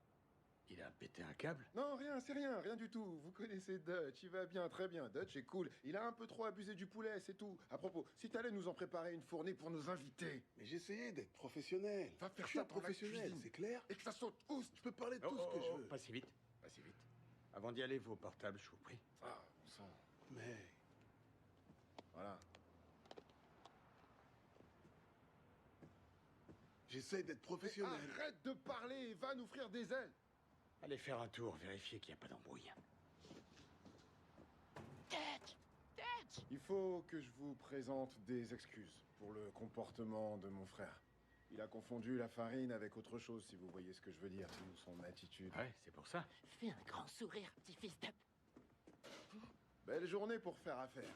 Il a pété un câble? Non, rien, c'est rien, rien du tout. Vous connaissez Dutch, il va bien, très bien. Dutch est cool. Il a un peu trop abusé du poulet, c'est tout. À propos, si t'allais nous en préparer une fournée pour nos invités. Mais j'essayais d'être professionnel. Va faire Je suis ça un dans la professionnel, cuisine. c'est clair? Et que ça saute. Oust. Je peux parler de tout ce que je veux. Pas si vite, pas si vite. Avant d'y aller, vos portables, je vous prie. Ah, sang. Mais... Voilà. J'essaie d'être professionnel. Arrête de parler et va nous frire des ailes. Allez faire un tour, vérifier qu'il n'y a pas d'embrouille. Il faut que je vous présente des excuses pour le comportement de mon frère. Il a confondu la farine avec autre chose, si vous voyez ce que je veux dire, ou son attitude. Ouais, c'est pour ça. Fais un grand sourire, petit fils de... Belle journée pour faire affaire.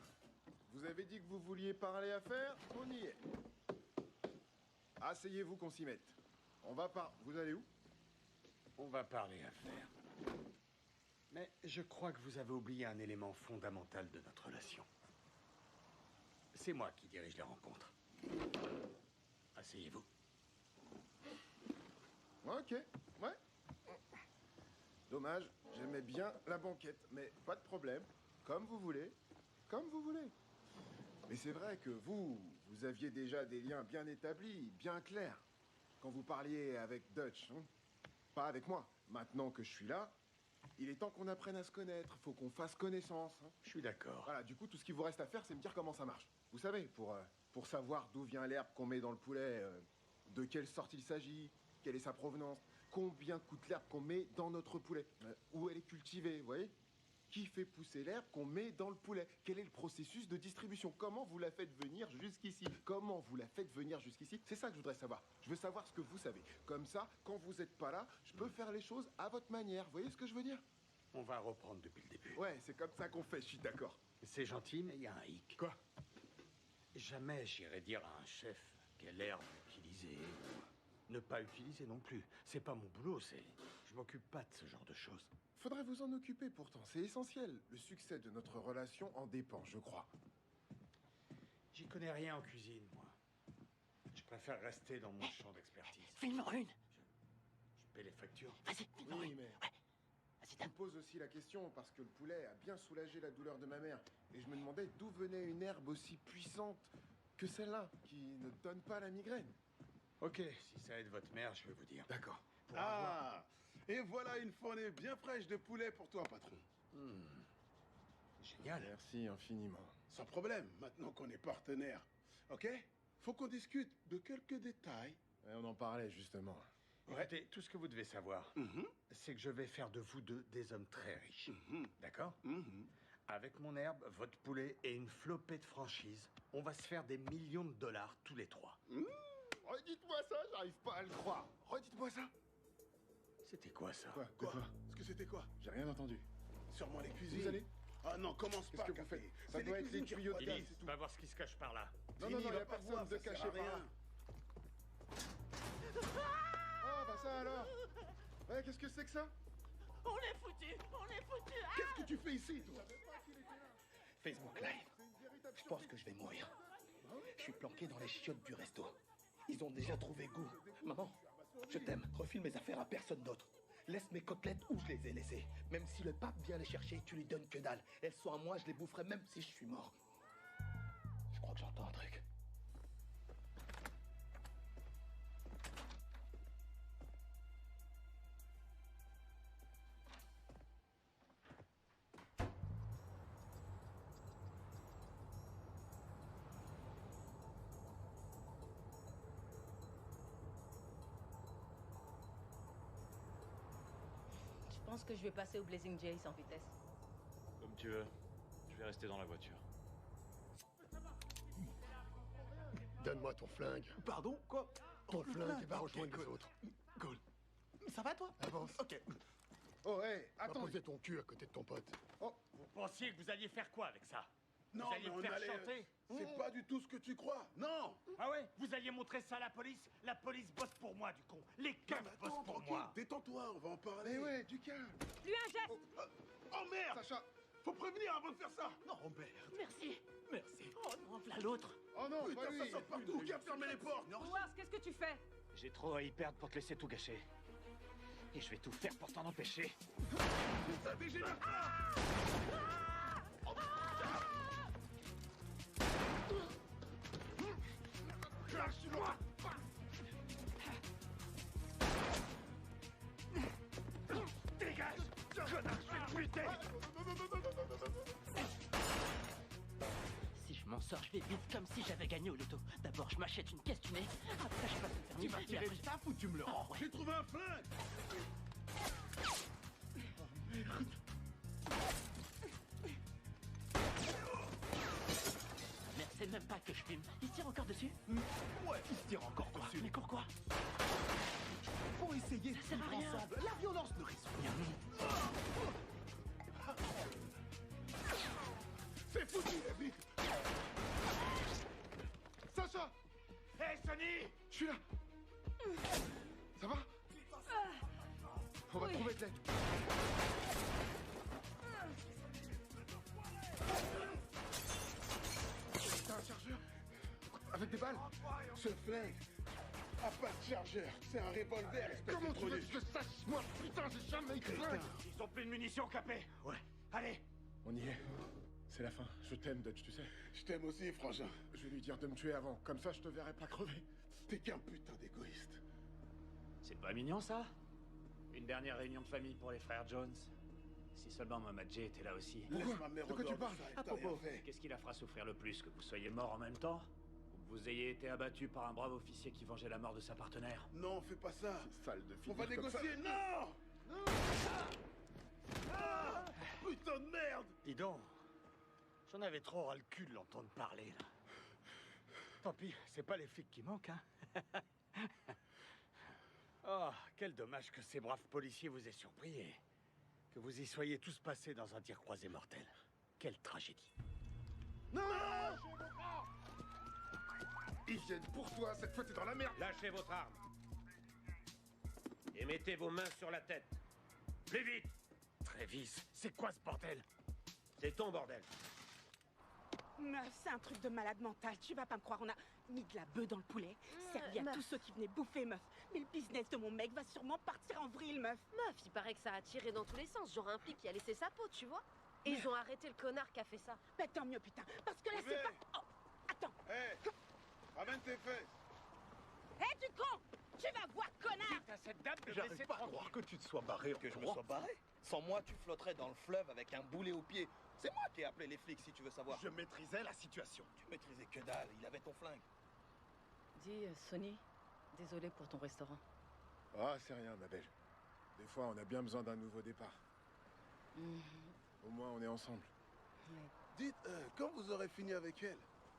Vous avez dit que vous vouliez parler affaires, on y est. Asseyez-vous qu'on s'y mette. On va pas... Vous allez où? On va parler affaires. Mais je crois que vous avez oublié un élément fondamental de notre relation. C'est moi qui dirige les rencontres. Asseyez-vous. Ok, ouais. Dommage, j'aimais bien la banquette, mais pas de problème. Comme vous voulez, comme vous voulez. Mais c'est vrai que vous aviez déjà des liens bien établis, bien clairs. Quand vous parliez avec Dutch, hein? Pas avec moi, maintenant que je suis là, il est temps qu'on apprenne à se connaître. Faut qu'on fasse connaissance. Hein. Je suis d'accord. Voilà, du coup, tout ce qu'il vous reste à faire, c'est me dire comment ça marche. Vous savez, pour savoir d'où vient l'herbe qu'on met dans le poulet, de quelle sorte il s'agit, quelle est sa provenance, combien coûte l'herbe qu'on met dans notre poulet, où elle est cultivée, vous voyez? Qui fait pousser l'herbe qu'on met dans le poulet? Quel est le processus de distribution? Comment vous la faites venir jusqu'ici? Comment vous la faites venir jusqu'ici? C'est ça que je voudrais savoir. Je veux savoir ce que vous savez. Comme ça, quand vous n'êtes pas là, je peux faire les choses à votre manière. Vous voyez ce que je veux dire? On va reprendre depuis le début. Ouais, c'est comme ça qu'on fait, je suis d'accord. C'est gentil, mais il y a un hic. Quoi? Jamais j'irai dire à un chef quelle herbe utiliser ou ne pas utiliser non plus. C'est pas mon boulot, je m'occupe pas de ce genre de choses. Faudrait vous en occuper pourtant, c'est essentiel. Le succès de notre relation en dépend, je crois. J'y connais rien en cuisine, moi. Je préfère rester dans mon champ d'expertise. File-moi une. Je paie les factures. Vas-y, file-moi Oui, une. mais... Je me pose aussi la question parce que le poulet a bien soulagé la douleur de ma mère. Et je me demandais d'où venait une herbe aussi puissante que celle-là, qui ne donne pas la migraine. Ok, si ça aide votre mère, je vais vous dire. D'accord. Ah, et voilà une fournée bien fraîche de poulet pour toi, patron. Génial. Merci infiniment. Sans problème, maintenant qu'on est partenaires. Ok? Faut qu'on discute de quelques détails. Ouais, on en parlait justement. Écoutez, tout ce que vous devez savoir, c'est que je vais faire de vous deux des hommes très riches. D'accord? Avec mon herbe, votre poulet et une flopée de franchises, on va se faire des millions de dollars tous les trois. Redites-moi ça, j'arrive pas à le croire. Redites-moi ça. C'était quoi ça? Quoi? Est-ce que c'était quoi? J'ai rien entendu. Sûrement les cuisines. Vous allez? Ah non, commence pas, Qu'est-ce que vous café. faites? C'est Ça des doit être cuisines les qui tuyaux de refroidissent. gaz, c'est tout. Va voir ce qui se cache par là. Non, Fini, il va y a pas personne voir, de ça sert caché à par là. rien. Oh, bah ça alors. Ouais, qu'est-ce que c'est que ça? On est foutus. Qu'est-ce que tu fais ici, toi? Facebook Live. Je pense que je vais mourir. Je suis planqué dans les chiottes du resto. Ils ont déjà trouvé goût. Maman, je t'aime. Refile mes affaires à personne d'autre. Laisse mes côtelettes où je les ai laissées. Même si le pape vient les chercher, tu lui donnes que dalle. Elles sont à moi, je les boufferai même si je suis mort. Je crois que j'entends un truc. Je pense que je vais passer au Blazing Jay sans vitesse. Comme tu veux. Je vais rester dans la voiture. Donne-moi ton flingue. Pardon? Quoi? Ton flingue et va rejoindre les autres. Cool. Ça va, toi? Avance. Ok. Oh, hé, Va attends. poser ton cul à côté de ton pote. Oh, Vous pensiez que vous alliez faire quoi avec ça? Non, Vous alliez mais me on faire allait... chanter? C'est pas du tout ce que tu crois. Non. Ah ouais? Vous alliez montrer ça à la police? La police bosse pour moi, du con. Les keufs bossent Attends, pour tranquille. moi. Détends-toi, on va en parler. mais ouais, du calme. Lui un geste. Oh merde! Sacha. Faut prévenir avant de faire ça. Non, merde. Merci. Merci. Oh non, voilà l'autre. Oh non, pas Putain, lui. ça sort partout. Qui a fermé les portes? Wars, qu'est-ce que tu fais? J'ai trop à y perdre pour te laisser tout gâcher. Et je vais tout faire pour t'en empêcher. Ça dégénère. Lâche-moi! Dégage! Connard, je vais te buter! Si je m'en sors, je vais vite comme si j'avais gagné au loto. D'abord, je m'achète une caisse tunée. Après, je passe le permis. Tu vas tirer le taf ou tu me le rends? J'ai trouvé un flingue. Merde, c'est même pas que je filme. Il se tire encore dessus? Ouais, il se tire encore dessus. Mais pourquoi? Pour essayer de sert à vivre rien. ensemble. La violence ne résout rien. C'est foutu, vite. Sacha. Hé, Sonny! Je suis là. Ça va? On va trouver Glenn. T'as un chargeur? Avec des balles? Ce flingue a pas de chargeur. C'est un revolver, espèce Comment de tu veux produit. que je sache? Moi, putain, j'ai jamais eu de flingue. Ils ont plus de munitions, Capé! Ouais. Allez! On y est. C'est la fin. Je t'aime, Dutch, tu sais. Je t'aime aussi, frangin. Je vais lui dire de me tuer avant. Comme ça, je te verrai pas crever. T'es qu'un putain d'égoïste. C'est pas mignon, ça? Une dernière réunion de famille pour les frères Jones. Si seulement Mamadji était là aussi. Laisse ma mère De quoi tu en dehors parles de ça, À t'as rien propos. fait. Qu'est-ce qui la fera souffrir le plus? Que vous soyez mort en même temps? Ou que vous ayez été abattu par un brave officier qui vengeait la mort de sa partenaire? Non, fais pas ça. Sale de On finir va comme ça. négocier, non. Ah, putain de merde. Dis donc, j'en avais trop ras le cul de l'entendre parler, là. Tant pis, c'est pas les flics qui manquent, hein. Oh, quel dommage que ces braves policiers vous aient surpris et que vous y soyez tous passés dans un tir croisé mortel. Quelle tragédie. Non! Ils viennent pour toi, cette fois t'es dans la merde. Lâchez votre arme. Et mettez vos mains sur la tête. Plus vite! Travis, c'est quoi ce bordel? C'est ton bordel. Meuf, c'est un truc de malade mental. Tu vas pas me croire, on a mis de la bœuf dans le poulet, servi à meuf. tous ceux qui venaient bouffer, meuf. Mais le business de mon mec va sûrement partir en vrille, meuf. Meuf, il paraît que ça a tiré dans tous les sens. Genre un flic qui a laissé sa peau, tu vois. Et ils ont arrêté le connard qui a fait ça. Bah tant mieux, putain. Parce que là, c'est pas... Oh, attends. Hé, ramène tes fesses. Hé, du con! Tu vas voir, connard! T'as cette dame de J'arrive pas à croire que tu te sois barré. Que je me sois barré? Sans moi, tu flotterais dans le fleuve avec un boulet au pied. C'est moi qui ai appelé les flics, si tu veux savoir. Je maîtrisais la situation. Tu maîtrisais que dalle, il avait ton flingue. Dis, Sonny, désolé pour ton restaurant. Ah, c'est rien, ma belle. Des fois, on a bien besoin d'un nouveau départ. Au moins, on est ensemble. Dites, quand vous aurez fini avec elle,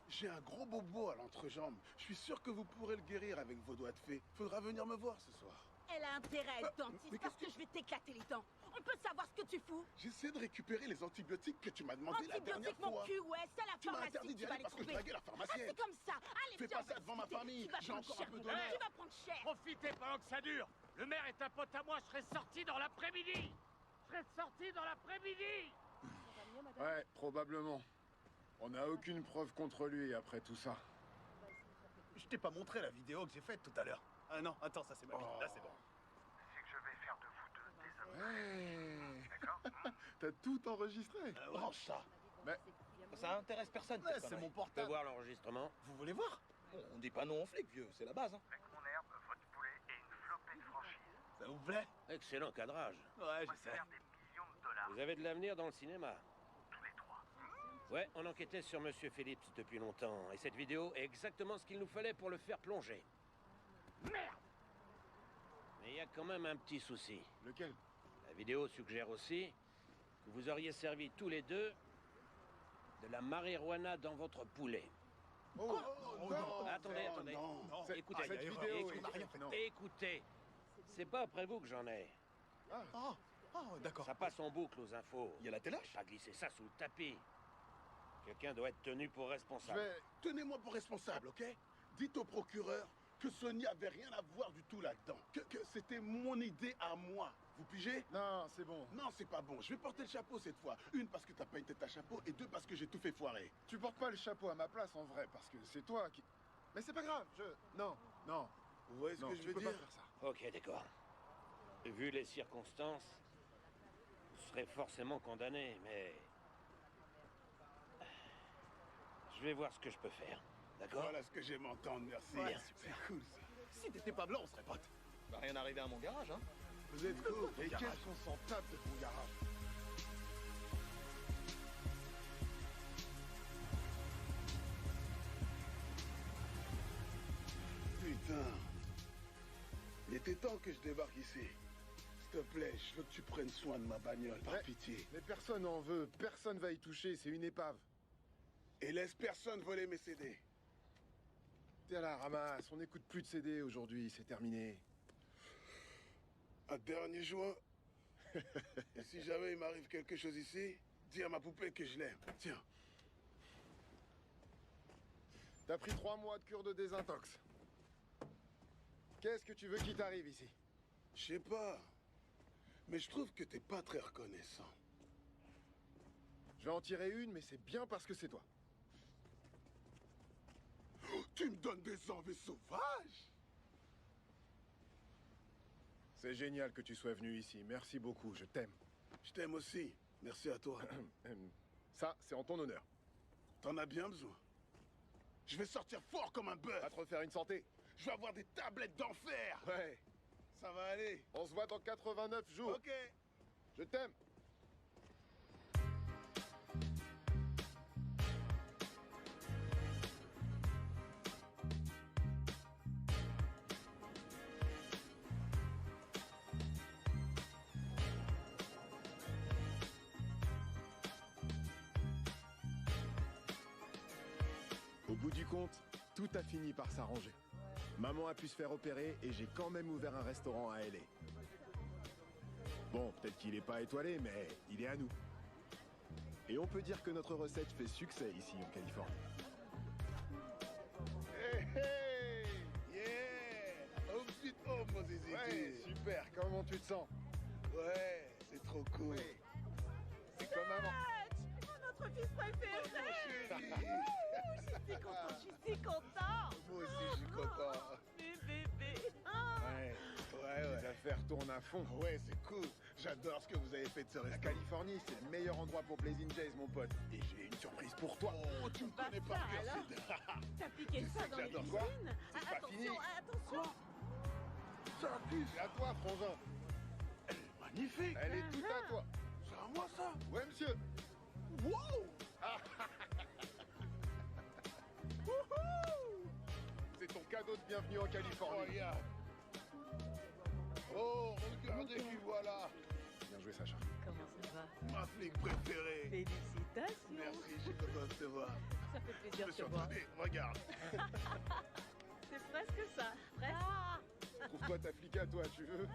j'ai un gros bobo à l'entrejambe. Je suis sûr que vous pourrez le guérir avec vos doigts de fée. Faudra venir me voir ce soir. Elle a intérêt à être dentiste parce que je vais t'éclater les dents. On peut savoir ce que tu fous? J'essaie de récupérer les antibiotiques que tu m'as demandé la dernière Antibiotiques, mon fois. cul, ouais, c'est à la Tu m'as pharmacie interdit que d'y tu vas aller les parce que je trouver. draguais la Ah, pharmacienne. c'est comme ça. Allez, Fais viens, pas ça on va devant ma discuter. famille. Tu vas J'ai prendre encore cher, un peu mon d'honneur. gars. Tu vas prendre cher. Profitez pendant que ça dure. Le maire est un pote à moi, je serai sorti dans l'après-midi. Je serai sorti dans l'après-midi. Ouais, probablement. On n'a aucune preuve contre lui après tout ça. Je t'ai pas montré la vidéo que j'ai faite tout à l'heure. Ah non, attends, ça c'est ma vie. Là, c'est bon. C'est que je vais faire de vous deux des amis. Ouais. D'accord? T'as tout enregistré. Branche ça. Mais Ça intéresse personne. Ouais, cette c'est connerie. mon Je peux portable. voir l'enregistrement. Vous voulez voir? On dit pas non aux flics, vieux, c'est la base. Hein. Avec mon herbe, votre poulet et une flopée de franchise. Ça vous plaît? Excellent cadrage. Ouais, On je va sais. faire des millions de dollars. Vous avez de l'avenir dans le cinéma. Tous les trois. Ouais, on enquêtait sur Monsieur Phillips depuis longtemps. Et cette vidéo est exactement ce qu'il nous fallait pour le faire plonger. Merde! Mais il y a quand même un petit souci. Lequel? La vidéo suggère aussi que vous auriez servi tous les deux de la marijuana dans votre poulet. Oh, non, Attendez, non, attendez. non. Écoutez, cette vidéo est- non. écoutez. C'est pas après vous que j'en ai. Oh, d'accord. Ça passe en boucle aux infos. Il y a la téloche? Pas glisser ça sous le tapis. Quelqu'un doit être tenu pour Je responsable. vais... Tenez-moi pour responsable, ok? Dites au procureur que Sony avait rien à voir du tout là-dedans. Que c'était mon idée à moi. Vous pigez? Non, c'est bon. Non, c'est pas bon. Je vais porter le chapeau cette fois. Une, parce que t'as pas une tête à chapeau, et deux, parce que j'ai tout fait foirer. Tu portes pas le chapeau à ma place en vrai, parce que c'est toi qui... Mais c'est pas grave, Non, non. Vous voyez ce Non, que je tu veux peux dire? pas faire ça. Ok, d'accord. Vu les circonstances, vous serez forcément condamné, mais... Je vais voir ce que je peux faire. D'accord? Voilà ce que j'aime entendre, merci. Ouais, C'est cool, ça. Si t'étais pas blanc, on serait potes. Va rien arriver à mon garage, hein. Vous êtes cool. Et garage. qu'est-ce qu'on s'en tape de ton garage? Putain. Il était temps que je débarque ici. S'il te plaît, je veux que tu prennes soin de ma bagnole, par Ouais. pitié. Mais personne n'en veut, personne va y toucher, c'est une épave. Et laisse personne voler mes CD. T'es à la ramasse, on n'écoute plus de CD aujourd'hui, c'est terminé. Un dernier joint. Et si jamais il m'arrive quelque chose ici, dis à ma poupée que je l'aime. Tiens. T'as pris 3 mois de cure de désintox. Qu'est-ce que tu veux qu'il t'arrive ici? Je sais pas. Mais je trouve que t'es pas très reconnaissant. Je vais en tirer une, mais c'est bien parce que c'est toi. Oh, tu me donnes des envies sauvages! C'est génial que tu sois venu ici, merci beaucoup, je t'aime. Je t'aime aussi, merci à toi. Ça, c'est en ton honneur. T'en as bien besoin. Je vais sortir fort comme un bœuf. Va te refaire une santé. Je vais avoir des tablettes d'enfer. Ouais, ça va aller. On se voit dans 89 jours. Ok. Je t'aime. Au bout du compte, tout a fini par s'arranger. Maman a pu se faire opérer et j'ai quand même ouvert un restaurant à LA. Bon, peut-être qu'il n'est pas étoilé, mais il est à nous. Et on peut dire que notre recette fait succès ici en Californie. Hey, hey! Yeah! Home sweet home, mon zizi. Ouais, super. Comment tu te sens? Ouais, c'est trop cool. Oui. C'est comme maman. Notre fils préféré. Je suis content, je suis si content. Moi aussi, je suis content. Bébé. Ouais. Les affaires tournent à fond. Ouais, c'est cool. J'adore ce que vous avez fait de ce La restaurant. Californie, c'est le meilleur endroit pour Blazing Jays, mon pote. Et j'ai une surprise pour toi. Oh, tu me connais pas bien, alors. T'as piqué ça dans les j'adore cuisines. C'est pas fini. Attention. Ça pue. C'est à toi, frangin. Elle est magnifique. Elle est toute à toi. C'est à moi, ça. Ouais, monsieur. Wow. C'est ton cadeau de bienvenue en Californie. Incroyable. Oh, regardez qui voilà. Bien joué, Sacha. Comment ça va? Ma flic préférée. Félicitations. Merci, je suis content de te voir. Ça fait Je plaisir me de suis te voir. entraîné, regarde. C'est presque ça. Presque. Trouve-toi ta flic à toi, tu veux.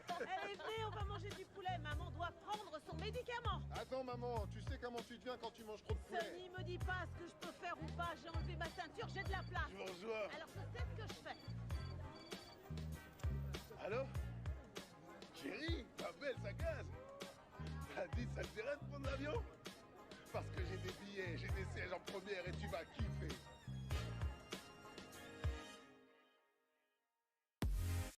Allez, venez, on va manger du poulet. Maman doit prendre son médicament. Attends, maman, tu sais comment tu deviens quand tu manges trop de poulet. Sonny, me dis pas ce que je peux faire ou pas. J'ai enlevé ma ceinture, j'ai de la place. Je vous rejoins. Alors je sais ce que je fais. Allô? Chérie, ma belle, ça gaz. T'as dit ça te dirait de prendre l'avion? Parce que j'ai des billets, j'ai des sièges en première et tu vas kiffer.